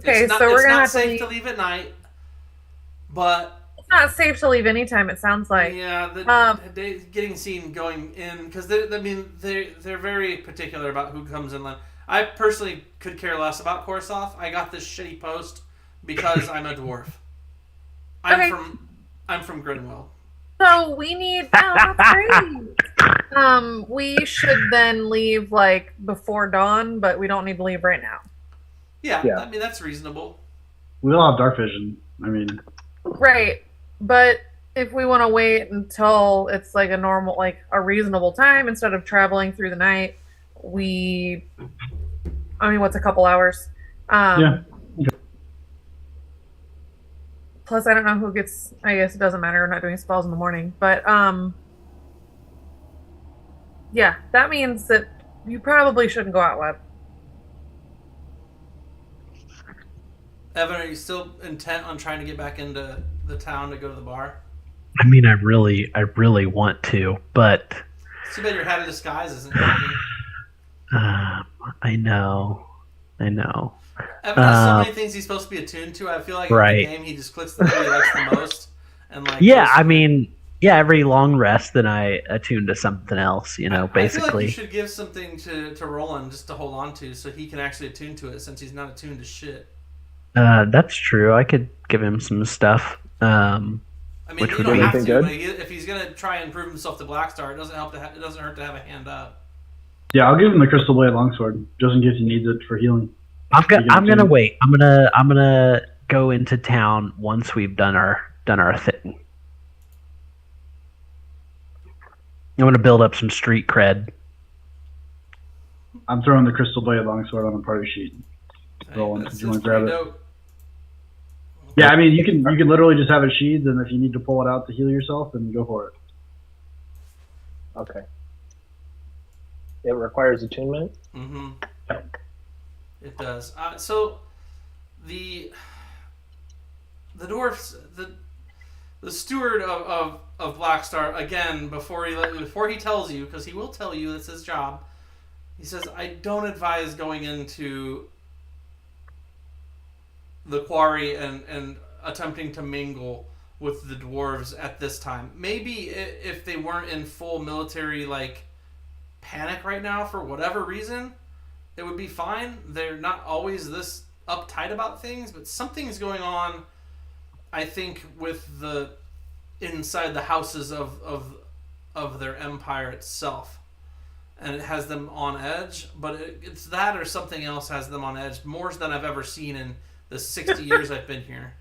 Okay, it's so we're gonna have to safe to leave at night, but It's not safe to leave anytime. It sounds like. getting seen going in because they're very particular about who comes inland. I personally could care less about Korsoth. I got this shitty post because I'm a dwarf. Okay. I'm from Grinwell. So we need. Oh, that's great. We should then leave like before dawn, but we don't need to leave right now. Yeah. Yeah. I mean that's reasonable. We all have dark vision. I mean, Right, but if we want to wait until it's like a reasonable time instead of traveling through the night, what's a couple hours? yeah. Plus, I don't know who gets. I guess it doesn't matter. We're not doing spells in the morning, but yeah, that means that you probably shouldn't go out web. Evan, are you still intent on trying to get back into the town to go to the bar? I mean, I really want to, but It's too bad your hat of disguise isn't working. I know. Evan has so many things he's supposed to be attuned to. I feel like in Right. the game he just clicks the thing he likes the most. And Yeah, I mean, every long rest, then I attune to something else. I feel like Basically. you should give something to Roland just to hold on to, so he can actually attune to it, since he's not attuned to shit. That's true. I could give him some stuff. I mean, Which you would don't be have to, anything but if he's gonna try and prove himself to Blackstar, it doesn't hurt to have a hand up. Yeah, I'll give him the crystal blade longsword just in case he needs it for healing. I'm gonna wait. I'm gonna go into town once we've done our thing. I'm gonna build up some street cred. I'm throwing the crystal blade longsword on the party sheet. Roland, That's did you want to pretty grab it? dope. Yeah, I mean you can literally just have it sheathed, and if you need to pull it out to heal yourself, then go for it. Okay. It requires attunement. Mm-hmm. It does. So the dwarfs, the steward of Blackstar, again, before he tells you, because he will tell you it's his job, he says, I don't advise going into the quarry and attempting to mingle with the dwarves at this time. Maybe if they weren't in full military panic right now for whatever reason, it would be fine. They're not always this uptight about things, but something's going on, I think, with the inside the houses of their empire itself, and it has them on edge. But it's that or something else has them on edge more than I've ever seen in the 60 years I've been here.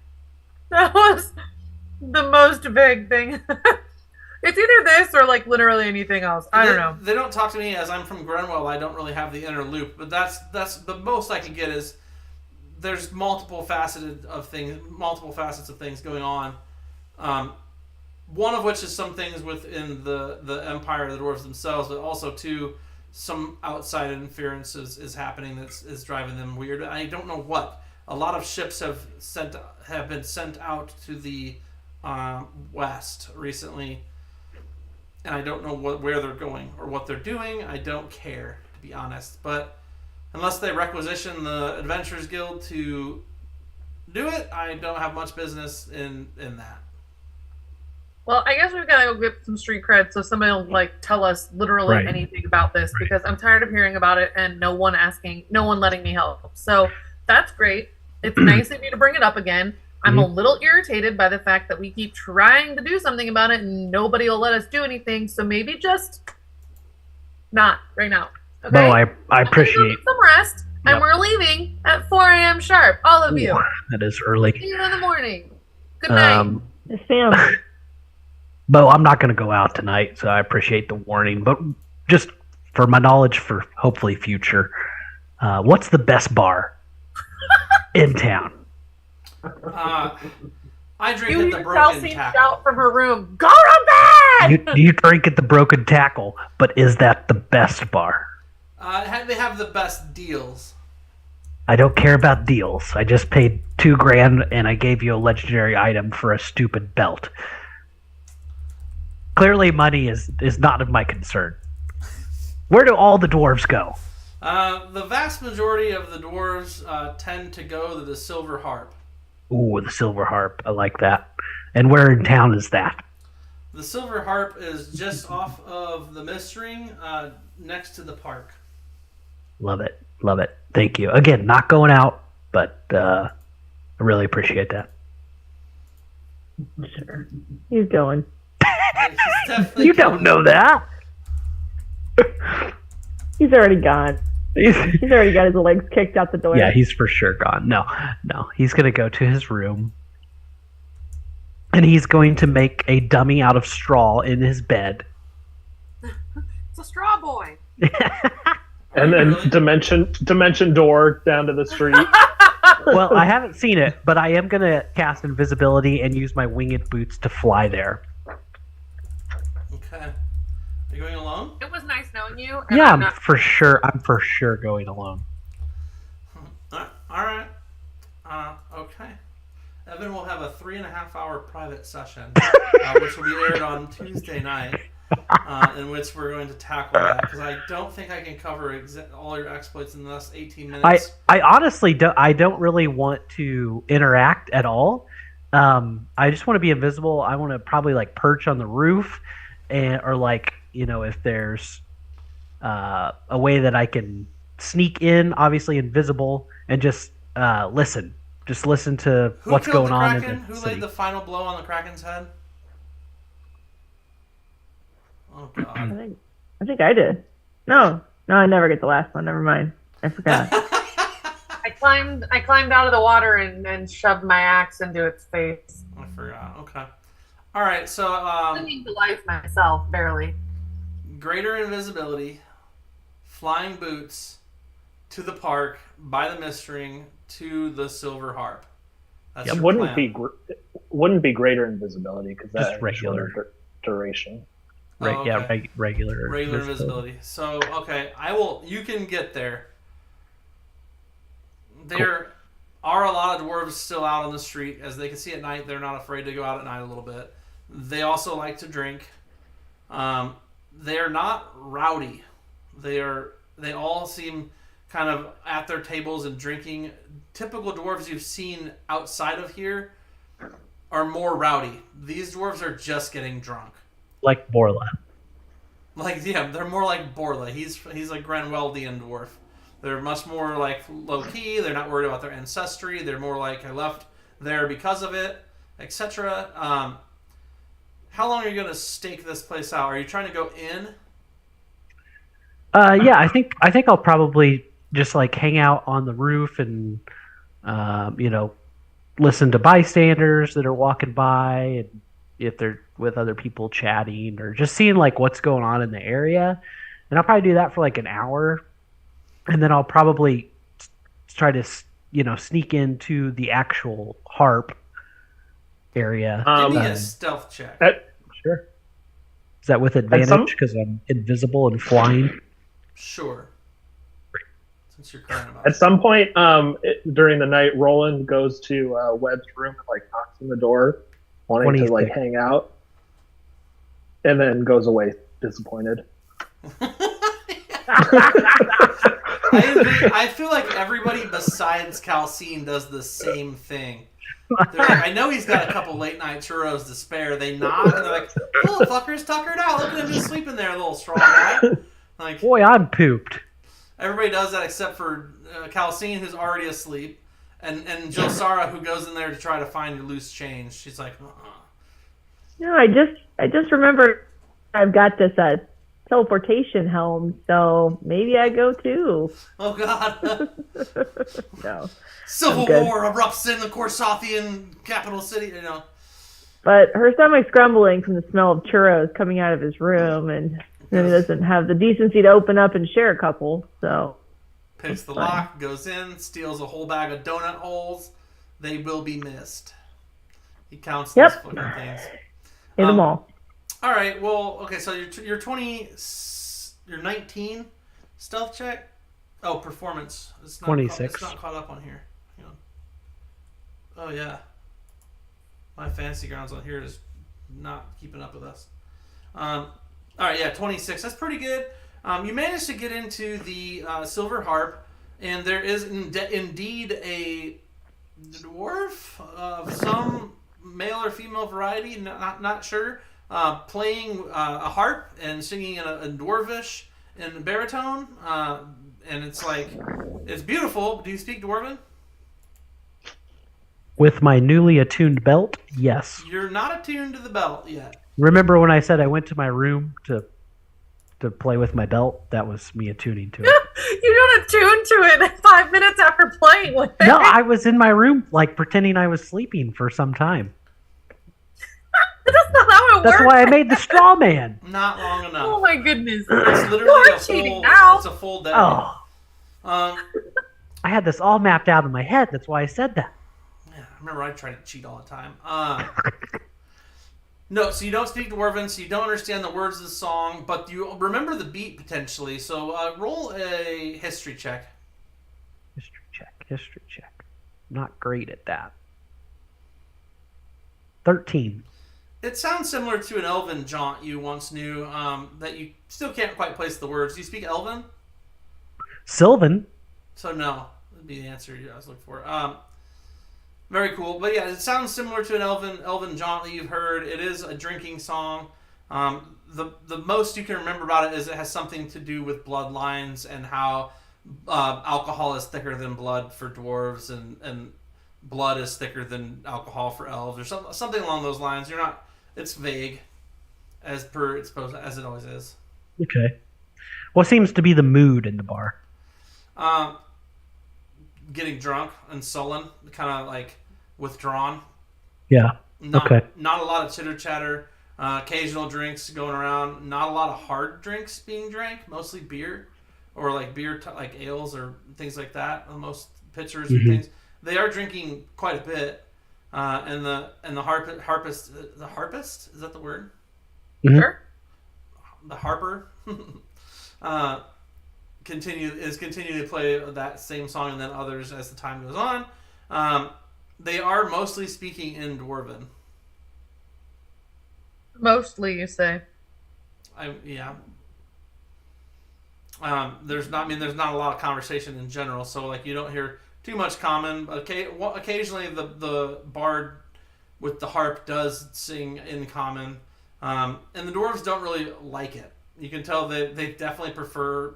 That was the most vague thing. It's either this or like literally anything else. I don't know. They don't talk to me as I'm from Grenwell. I don't really have the inner loop, but that's the most I can get is there's multiple facets of things going on. One of which is some things within the empire, the dwarves themselves, but also too some outside interference is happening is driving them weird. I don't know what. A lot of ships have been sent out to the west recently, and I don't know where they're going or what they're doing. I don't care, to be honest. But unless they requisition the Adventurers Guild to do it, I don't have much business in that. Well, I guess we've got to go get some street cred so somebody will like tell us literally anything about this because I'm tired of hearing about it and no one letting me help. So that's great. It's nice of you to bring it up again. I'm a little irritated by the fact that we keep trying to do something about it and nobody will let us do anything. So maybe just not right now. Okay? No, I appreciate some rest, and we're leaving at 4 a.m. sharp. All of you. That is early. See you in the morning. Good night. Yes, Sam. Bo, I'm not going to go out tonight, so I appreciate the warning. But just for my knowledge, for hopefully future, what's the best bar in town? I drink at the Broken Tackle. Shout from her room. Go to bed. You drink at the Broken Tackle, but is that the best bar? They have the best deals. I don't care about deals. I just paid $2,000 and I gave you a legendary item for a stupid belt. Clearly, money is not of my concern. Where do all the dwarves go? The vast majority of the dwarves tend to go to the Silver Harp. Ooh, the Silver Harp. I like that. And where in town is that? The Silver Harp is just off of the Mist Ring, next to the park. Love it. Love it. Thank you. Again, not going out, but I really appreciate that. Sure. He's going. You don't know that. He's already gone. He's already got his legs kicked out the door. Yeah, he's for sure gone. No. He's going to go to his room. And he's going to make a dummy out of straw in his bed. It's a straw boy. And then dimension door down to the street. Well, I haven't seen it, but I am going to cast invisibility and use my winged boots to fly there. Okay. Are you going alone? It was nice knowing you. Yeah, I'm for sure going alone. All right. Okay. Evan will have a 3.5-hour private session, which will be aired on Tuesday night, in which we're going to tackle that, because I don't think I can cover all your exploits in the last 18 minutes. I honestly don't really want to interact at all. I just want to be invisible. I want to probably like perch on the roof, or like, if there's a way that I can sneak in, obviously invisible, and just listen. Just listen to what's going on in the Who city. laid the final blow on the Kraken's head? Oh God! I think I did. No, I never get the last one. Never mind. I forgot. I climbed out of the water and shoved my axe into its face. I forgot. Okay. All right. So Clinging to life myself, barely. greater invisibility, flying boots, to the park, by the Mist Ring, to the Silver Harp. That's your Wouldn't plan. wouldn't be greater invisibility because that's Just regular. Duration. Right? Oh, Yeah, okay. regular Invisibility. So okay, you can get there. There are a lot of dwarves still out on the street. As they can see at night, they're not afraid to go out at night a little bit. They also like to drink. They're not rowdy. They all seem kind of at their tables and drinking. Typical dwarves you've seen outside of here are more rowdy. These dwarves are just getting drunk. like Borla. They're more like Borla. He's a Grenweldian dwarf. They're much more like low key. They're not worried about their ancestry. They're more like, I left there because of it, etc. How long are you gonna stake this place out? Are you trying to go in? Yeah, I think I'll probably just like hang out on the roof and listen to bystanders that are walking by, and if they're with other people chatting, or just seeing like what's going on in the area. And I'll probably do that for like an hour, and then I'll probably try to sneak into the actual harp area. Give me a stealth check. Sure. Is that with advantage because I'm invisible and flying? Sure. Since you're crying about At some point during the night, Roland goes to Webb's room and like knocks on the door, wanting to like hang out, and then goes away disappointed. I feel like everybody besides Calcine does the same thing. They're like, I know he's got a couple late night churros to spare. They knock and they're like, "Little fucker's tuckered out. Look at him just sleeping there, little strong guy." Like, boy, I'm pooped. Everybody does that except for Calcine, who's already asleep, and Josara, who goes in there to try to find your loose change. She's like, No, I just remembered I've got this teleportation helm, so maybe I go too. Oh God! No. Civil war erupts in the Corsothian capital city. But her stomach's grumbling from the smell of churros coming out of his room, and then he doesn't have the decency to open up and share a couple. So picks the lock, goes in, steals a whole bag of donut holes. They will be missed. He counts those fucking things. Hit them all. All right. Well, okay. So you're 20. You're 19. Stealth check. Oh, performance. It's not 26. It's not caught up on here. Hang on. Oh yeah. My fantasy grounds on here is not keeping up with us. All right. Yeah, 26. That's pretty good. You managed to get into the silver harp, and there is indeed a dwarf of some male or female variety, not sure, playing a harp and singing in a dwarvish and baritone, and it's beautiful. Do you speak Dwarven? With my newly attuned belt, yes. You're not attuned to the belt yet. Remember when I said I went to my room to play with my belt? That was me attuning to it. You don't attune to it 5 minutes after playing with it. No, I was in my room, like, pretending I was sleeping for some time. That's not how it works. That's why I made the straw man. Not long enough. Oh my goodness. It's literally You're cheating now. It's a full day. Oh. I had this all mapped out in my head. That's why I said that. Yeah, I remember I tried to cheat all the time. No, so you don't speak Dwarven, so you don't understand the words of the song, but you remember the beat potentially. So roll a history check. History check. Not great at that. 13. It sounds similar to an Elven jaunt you once knew that you still can't quite place the words. Do you speak Elven? Sylvan. So no, would be the answer I was looking for. Very cool, but yeah, it sounds similar to an Elven jaunt that you've heard. It is a drinking song. The most you can remember about it is it has something to do with bloodlines and how alcohol is thicker than blood for dwarves, and blood is thicker than alcohol for elves, or something along those lines. It's vague, as it always is. Okay. What seems to be the mood in the bar? Getting drunk and sullen, kind of like withdrawn. Yeah. Okay. Not a lot of chitter chatter. Occasional drinks going around. Not a lot of hard drinks being drank. Mostly beer, or like like ales or things like that. Most pitchers and things. They are drinking quite a bit. And the harpist. The harpist, is that the word? Mm-hmm. Sure. The harper. Continuing to play that same song, and then others as the time goes on. They are mostly speaking in Dwarven. Mostly, you say? Yeah. There's not a lot of conversation in general, so like you don't hear too much common. Occasionally, the bard with the harp does sing in common, and the dwarves don't really like it. You can tell they definitely prefer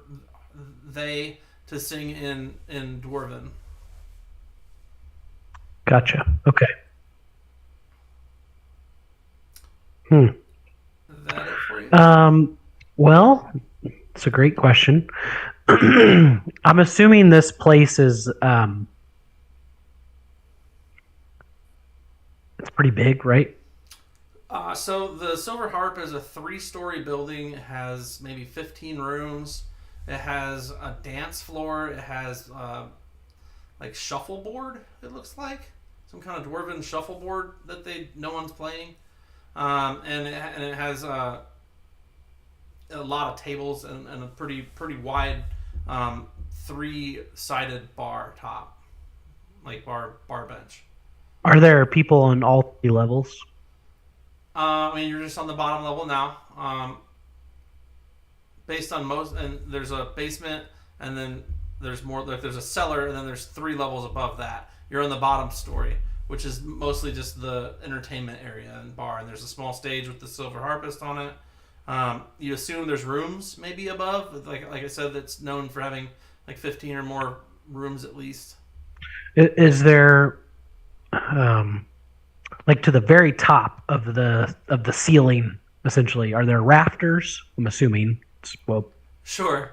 to sing in Dwarven. Gotcha. Okay. Is that it for you? Well, it's a great question. I'm assuming this place is It's pretty big, right? So the Silver Harp is a 3-story building. It has maybe 15 rooms. It has a dance floor. It has like shuffleboard. It looks like some kind of dwarven shuffleboard that no one's playing. And it has a lot of tables and a pretty wide 3-sided bar top, like bar bench. Are there people on all 3 levels? I mean, you're just on the bottom level now. Based on most, and there's a basement, and then there's more. Like there's a cellar, and then there's 3 levels above that. You're on the bottom story, which is mostly just the entertainment area and bar. And there's a small stage with the silver harpist on it. You assume there's rooms maybe above, like I said, that's known for having like 15 or more rooms at least. Is there, like to the very top of the ceiling, essentially, are there rafters? I'm assuming. Well, sure.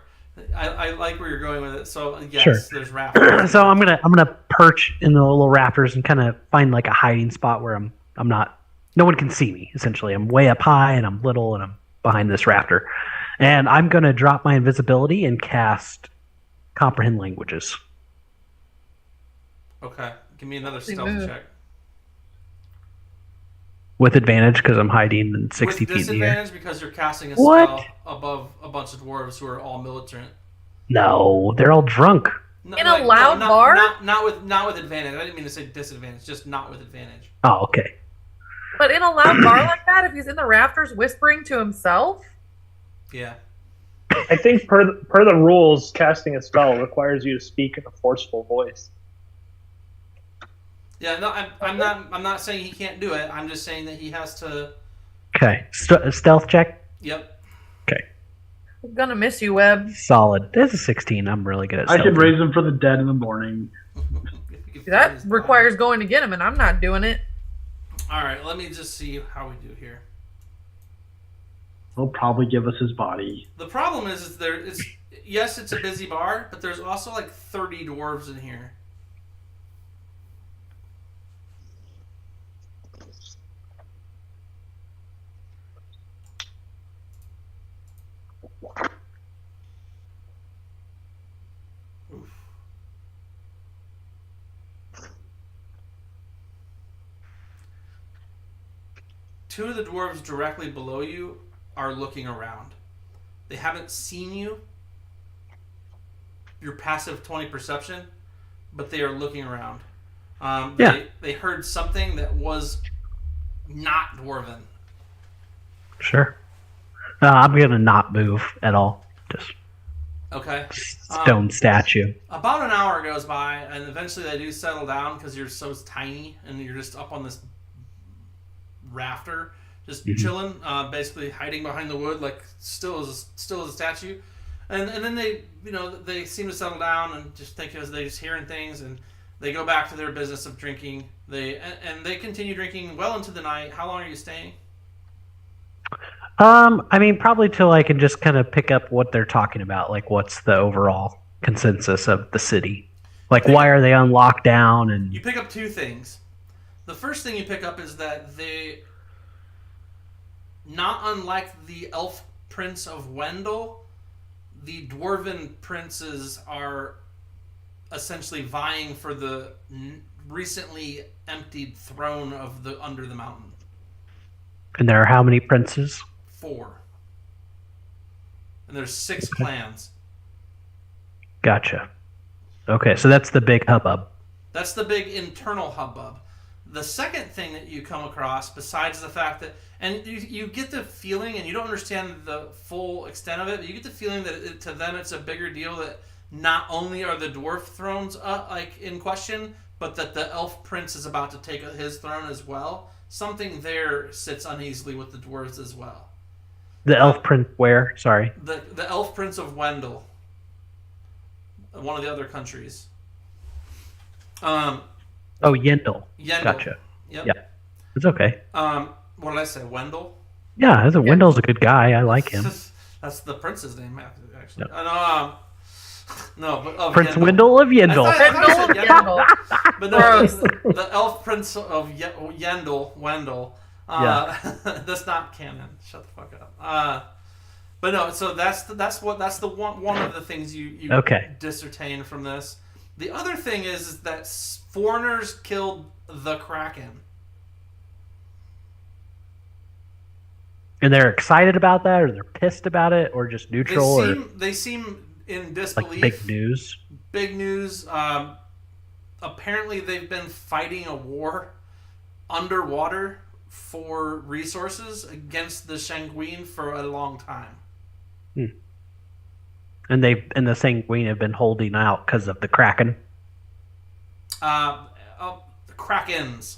I like where you're going with it. So yes, sure. There's rafters. So I'm gonna perch in the little rafters and kind of find like a hiding spot where I'm not. No one can see me. Essentially, I'm way up high and I'm little and I'm behind this rafter, and I'm gonna drop my invisibility and cast comprehend languages. Okay, give me another stealth check. With advantage because I'm hiding in 60 With feet in the air. disadvantage because you're casting a What? spell above a bunch of dwarves who are all militant. No, they're all drunk. No, In a loud bar? Not with advantage. I didn't mean to say disadvantage. Just not with advantage. Oh, okay. But in a loud bar like that, if he's in the rafters whispering to himself, Yeah. I think per the rules, casting a spell requires you to speak in a forceful voice. Yeah. No, I'm not saying he can't do it. I'm just saying that he has to. Okay. Stealth check. Yep. Okay. I'm gonna miss you, Webb. Solid. There's a 16. I'm really good at I stealth. can raise them for the dead in the morning. That requires going to get him, and I'm not doing it. All right. Let me just see how we do here. He'll probably give us his body. The problem is yes, it's a busy bar, but there's also like 30 dwarves in here. Oof. Two of the dwarves directly below you are looking around. They haven't seen you. Your passive 20 perception, but they are looking around. They heard something that was not dwarven. Sure. I'm going to not move at all. Just Okay. stone statue. About an hour goes by, and eventually they do settle down because you're so tiny, and you're just up on this rafter, just chilling, basically hiding behind the wood, like still as a statue. And then they seem to settle down and just think as they're just hearing things, and they go back to their business of drinking. They continue drinking well into the night. How long are you staying? I mean, probably till I can just kind of pick up what they're talking about. Like, what's the overall consensus of the city? Like, why are they on lockdown? And You pick up 2 things. The first thing you pick up is that they, not unlike the elf prince of Wendell, the dwarven princes are essentially vying for the recently emptied throne of the under the mountain. And there are how many princes? 4. And there's 6 clans. Gotcha. Okay, so that's the big hubbub. That's the big internal hubbub. The second thing that you come across, besides the fact that, and you get the feeling, and you don't understand the full extent of it, but you get the feeling that to them it's a bigger deal that not only are the dwarf thrones in question, but that the elf prince is about to take his throne as well. Something there sits uneasily with the dwarves as well. The elf prince where? Sorry. The elf prince of Wendell, one of the other countries. Oh, Yendel. Yendel. Gotcha. Yep. Yeah. It's okay. What did I say? Wendell? Yeah, Wendell's a good guy. I like him. That's the prince's name, actually. Yep. And, No, but of Prince Yendel. Wendell of Yendel. I thought you said Yendel. But no, the elf prince of Yendel, Wendell. That's not canon. Shut the fuck up. But no, so that's the one of the things you discertain from this. The other thing is that foreigners killed the kraken. And they're excited about that, or they're pissed about it, or just neutral? They seem in disbelief. Like big news. Big news. Apparently, they've been fighting a war underwater for resources against the Sanguine for a long time. And the Sanguine have been holding out because of the kraken. The krakens.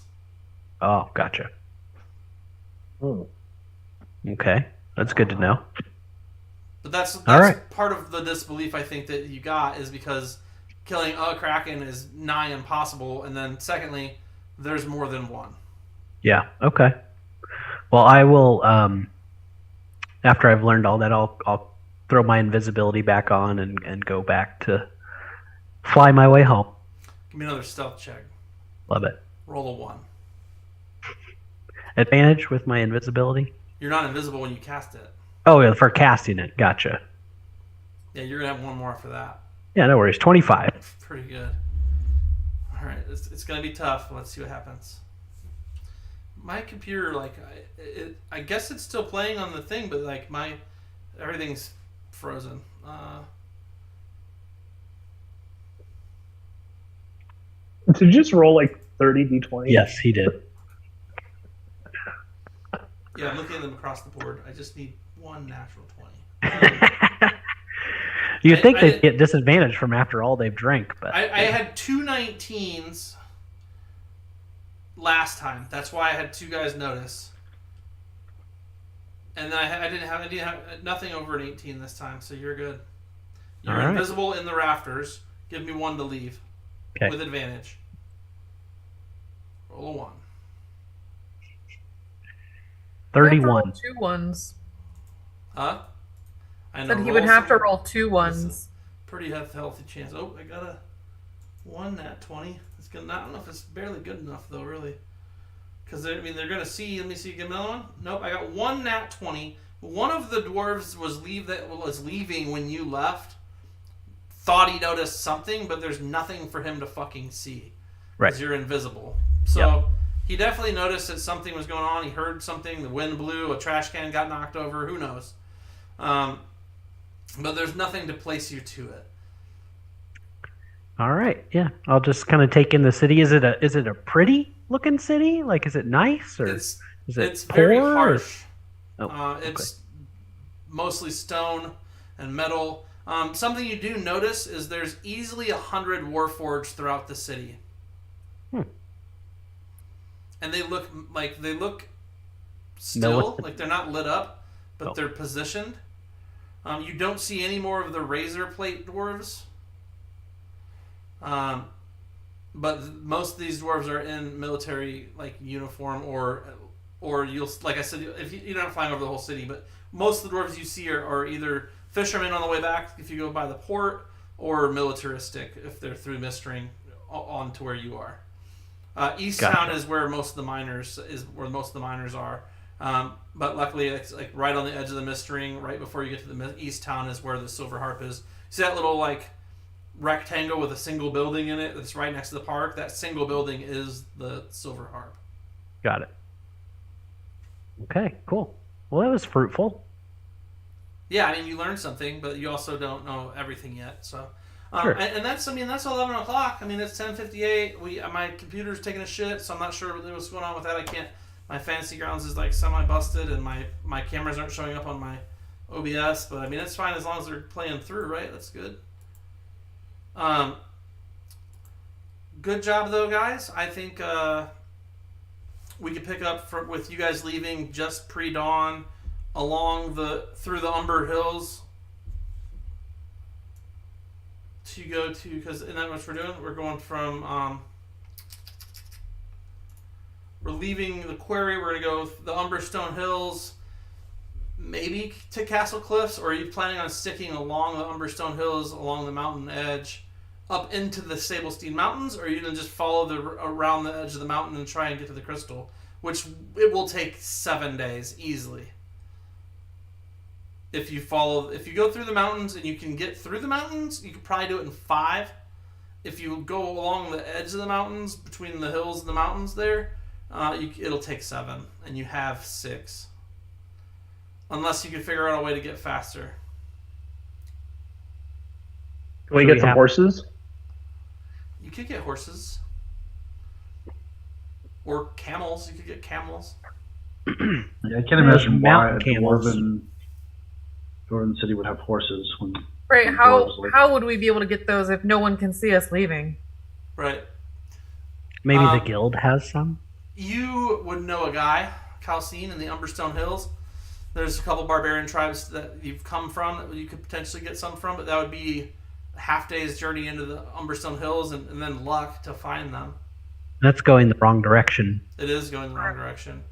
Oh, gotcha. Hmm. Okay, that's good to know. But that's All right. part of the disbelief I think that you got is because killing a kraken is nigh impossible, and then secondly, there's more than one. Yeah. Okay. Well, I will. After I've learned all that, I'll throw my invisibility back on and go back to fly my way home. Give me another stealth check. Love it. Roll a 1. Advantage with my invisibility. You're not invisible when you cast it. Oh, yeah, for casting it. Gotcha. Yeah, you're gonna have one more after that. Yeah, no worries. 25. Pretty good. All right, it's gonna be tough. Let's see what happens. My computer, I guess it's still playing on the thing, but everything's frozen. Did you just roll 30 d20? Yes, he did. Yeah, I'm looking at them across the board. I just need one natural 20. You'd think they'd get disadvantage from after all they've drank, but I had 2 19s last time. That's why I had 2 guys notice. And then I didn't have nothing over an 18 this time, so you're good. You're invisible in the rafters. Give me 1 to leave. Okay. With advantage. Roll a 1. 31. 2 ones. Huh? I Said he would have to roll 2 ones. Pretty healthy chance. Oh, I got a 1 nat 20. It's gonna. I don't know if it's barely good enough though, really. Because they're gonna see. Let me see. Get another one. Nope. I got 1 nat 20. One of the dwarves was leaving when you left. Thought he noticed something, but there's nothing for him to fucking see. Right. Because you're invisible. So he definitely noticed that something was going on. He heard something. The wind blew. A trash can got knocked over. Who knows? But there's nothing to place you to it. All right. Yeah. I'll just kind of take in the city. Is it a pretty looking city? Is it nice or is it it's very poor, harsh. Oh, it's mostly stone and metal. Something you do notice is there's easily 100 warforged throughout the city. And they look still, they're not lit up, but they're positioned. You don't see any more of the razor plate dwarves. But most of these dwarves are in military uniform or you'll, like I said, if you're not flying over the whole city, but most of the dwarves you see are either fishermen on the way back if you go by the port, or militaristic if they're through Mistring on to where you are. East Town is where most of the miners are. But luckily it's right on the edge of the Mistring, right before you get to the East Town is where the Silver Harp is. See that little rectangle with a single building in it that's right next to the park? That single building is the Silver Harp. Got it. Okay, cool. Well, that was fruitful. Yeah, I mean, you learned something, but you also don't know everything yet. So, Sure. And that's 11 o'clock. I mean, it's 10:58. My computer's taking a shit, so I'm not sure what's going on with that. I can't. My Fantasy Grounds is semi busted, and my cameras aren't showing up on my OBS. But I mean, it's fine as long as they're playing through, right? That's good. Good job though, guys. I think we could pick up with you guys leaving just pre-dawn through the Umber Hills to go to, because isn't that what we're doing? We're going from we're leaving the quarry. We're gonna go the Umberstone Hills, maybe to Castle Cliffs, or are you planning on sticking along the Umberstone Hills, along the mountain edge, up into the Sablestein Mountains, or are you going to just follow around the edge of the mountain and try and get to the crystal, which it will take 7 days easily. If you go through the mountains and you can get through the mountains, you could probably do it in 5. If you go along the edge of the mountains, between the hills and the mountains there, it'll take 7, and you have 6. Unless you can figure out a way to get faster. Can we get some horses? You could get horses. Or camels. You could get camels. Yeah, I can't imagine why a camels. Dwarven city would have horses. Right, how would we be able to get those if no one can see us leaving? Right. Maybe the guild has some? You would know a guy, Calcine, in the Umberstone Hills. There's a couple barbarian tribes that you've come from that you could potentially get some from, but that would be a half day's journey into the Umberstone Hills and then luck to find them. That's going the wrong direction. It is going the wrong direction.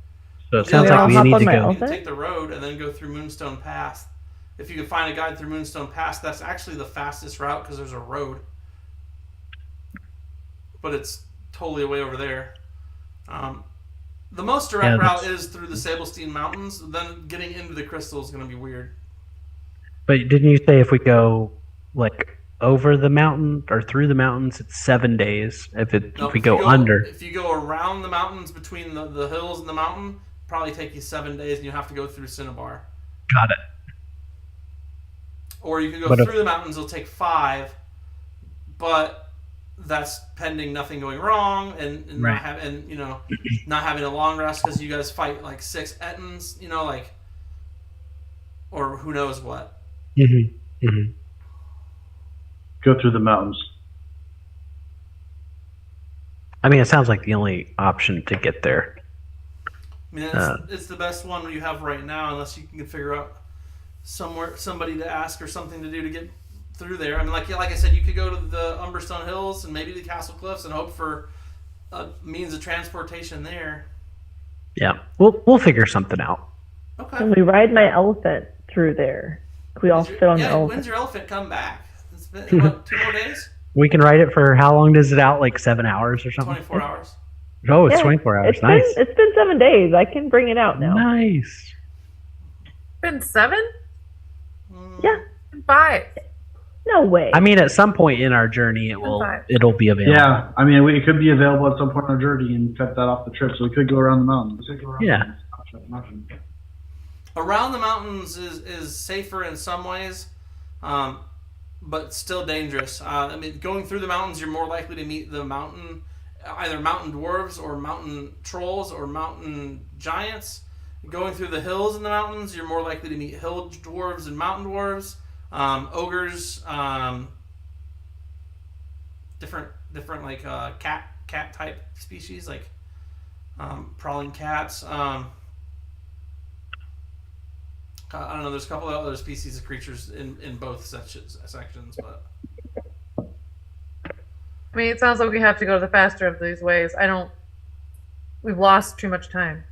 So it sounds like we need to go. You can take the road and then go through Moonstone Pass. If you can find a guide through Moonstone Pass, that's actually the fastest route because there's a road. But it's totally way over there. The most direct route is through the Sablestein Mountains. Then getting into the crystal is going to be weird. But didn't you say if we go like over the mountain or through the mountains, it's 7 days? If we go under, if you go around the mountains between the hills and the mountain, probably take you 7 days, and you have to go through Cinnabar. Got it. Or you can go through the mountains. It'll take 5, but that's pending nothing going wrong and right. not having a long rest because you guys fight like 6 Ettins, or who knows what. Mm-hmm. Mm-hmm. Go through the mountains. I mean, it sounds like the only option to get there. I mean, it's the best one you have right now, unless you can figure out somebody to ask or something to do to get through there. I mean, like I said, you could go to the Umberstone Hills and maybe the Castle Cliffs and hope for a means of transportation there. Yeah, we'll figure something out. Okay. Can we ride my elephant through there? Can we all sit on the elephant? When's your elephant come back? It's been, what, 2 more days? We can ride it for how long does it out? Like 7 hours or something? 24 hours. Oh, it's 24 hours. Nice. It's been 7 days. I can bring it out now. Nice. Been 7? Yeah. 5. No way. I mean, at some point in our journey, it'll be available. Yeah, I mean, it could be available at some point on our journey and cut that off the trip, so we could go around the mountains. Yeah. Around the mountains is safer in some ways, but still dangerous. I mean, going through the mountains, you're more likely to meet either mountain dwarves or mountain trolls or mountain giants. Going through the hills in the mountains, you're more likely to meet hill dwarves and mountain dwarves, ogres, different like cat type species like prowling cats. I don't know. There's a couple of other species of creatures in both sections, but I mean, it sounds like we have to go the faster of these ways. We've lost too much time.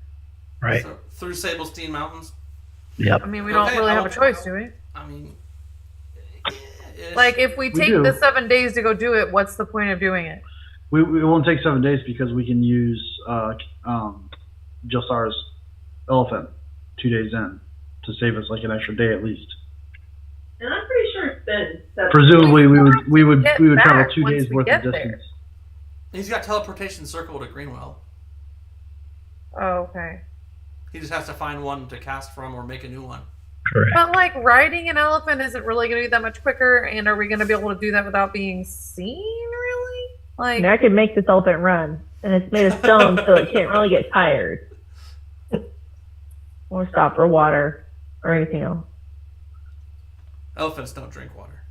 Right. So, through Sablestein Mountains. Yep. I mean, we don't really have a choice, do we? I mean, like if we take the 7 days to go do it, what's the point of doing it? We won't take 7 days because we can use Jelsar's elephant 2 days in to save us like an extra day at least. And I'm pretty sure it's been 7 Presumably, we would travel 2 once days we worth get of there. distance. He's got teleportation circle to Greenwell. Oh, okay. He just has to find one to cast from or make a new one. Correct. But like riding an elephant isn't really going to be that much quicker, and are we going to be able to do that without being seen? Really? Like, And I could make this elephant run, and it's made of stone, so it can't really get tired, or stop for water, or anything else. Elephants don't drink water.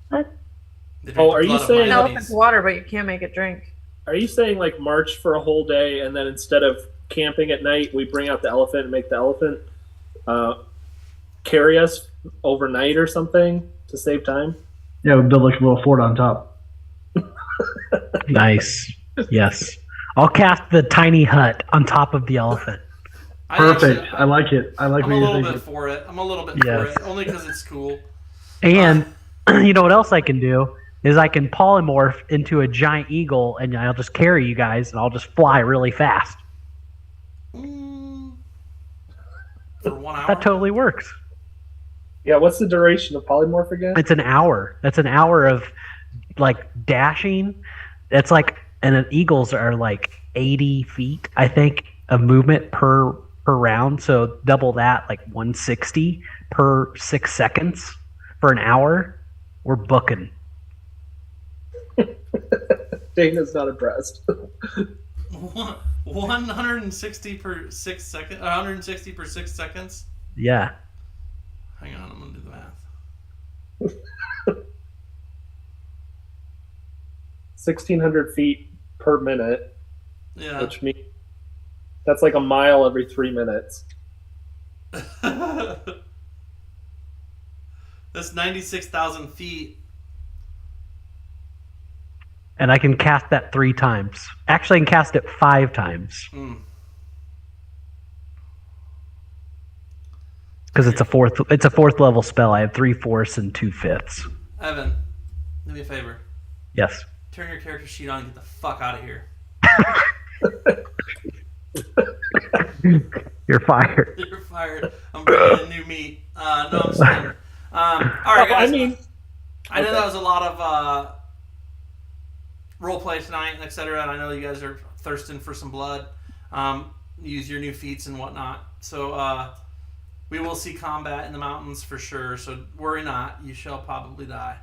What? They drink are the you blood of saying- an my elephant's enemies. water, but you can't make it drink. Are you saying like march for a whole day and then instead of camping at night, we bring out the elephant and make the elephant carry us overnight or something to save time? Yeah, we build like a little fort on top. Nice. Yes. I'll cast the tiny hut on top of the elephant. Perfect. I like it. I like I'm what a you're little thinking. bit for it. I'm a little bit Yes. for it, only because it's cool. And you know what else I can do is I can polymorph into a giant eagle, and I'll just carry you guys, and I'll just fly really fast. For 1 hour? That totally works. Yeah, what's the duration of polymorph again? It's an hour. That's an hour of like dashing. It's like, and eagles are like 80 feet, I think, of movement per round. So double that, like 160 per 6 seconds for an hour. We're booking. Dane is not impressed. 160 per 6 seconds. 160 per 6 seconds. Yeah. Hang on, I'm gonna do the math. 1,600 feet per minute, Yeah. which means that's like a mile every 3 minutes. That's 96,000 feet. And I can cast that 3 times. Actually, I can cast it 5 times. Because it's a fourth level spell. I have 3 fourths and 2 fifths. Evan, do me a favor. Yes. Turn your character sheet on and get the fuck out of here. You're fired. You're fired. I'm bringing in new meat. No, I'm just kidding. All right, guys. I know that was a lot of role play tonight, etc. And I know you guys are thirsting for some blood. Use your new feats and whatnot. So we will see combat in the mountains for sure. So worry not. You shall probably die.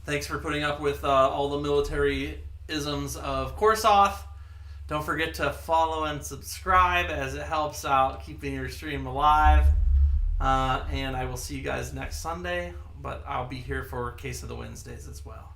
Thanks for putting up with all the military isms of Korsoth. Don't forget to follow and subscribe as it helps out keeping your stream alive. And I will see you guys next Sunday, but I'll be here for Case of the Wednesdays as well.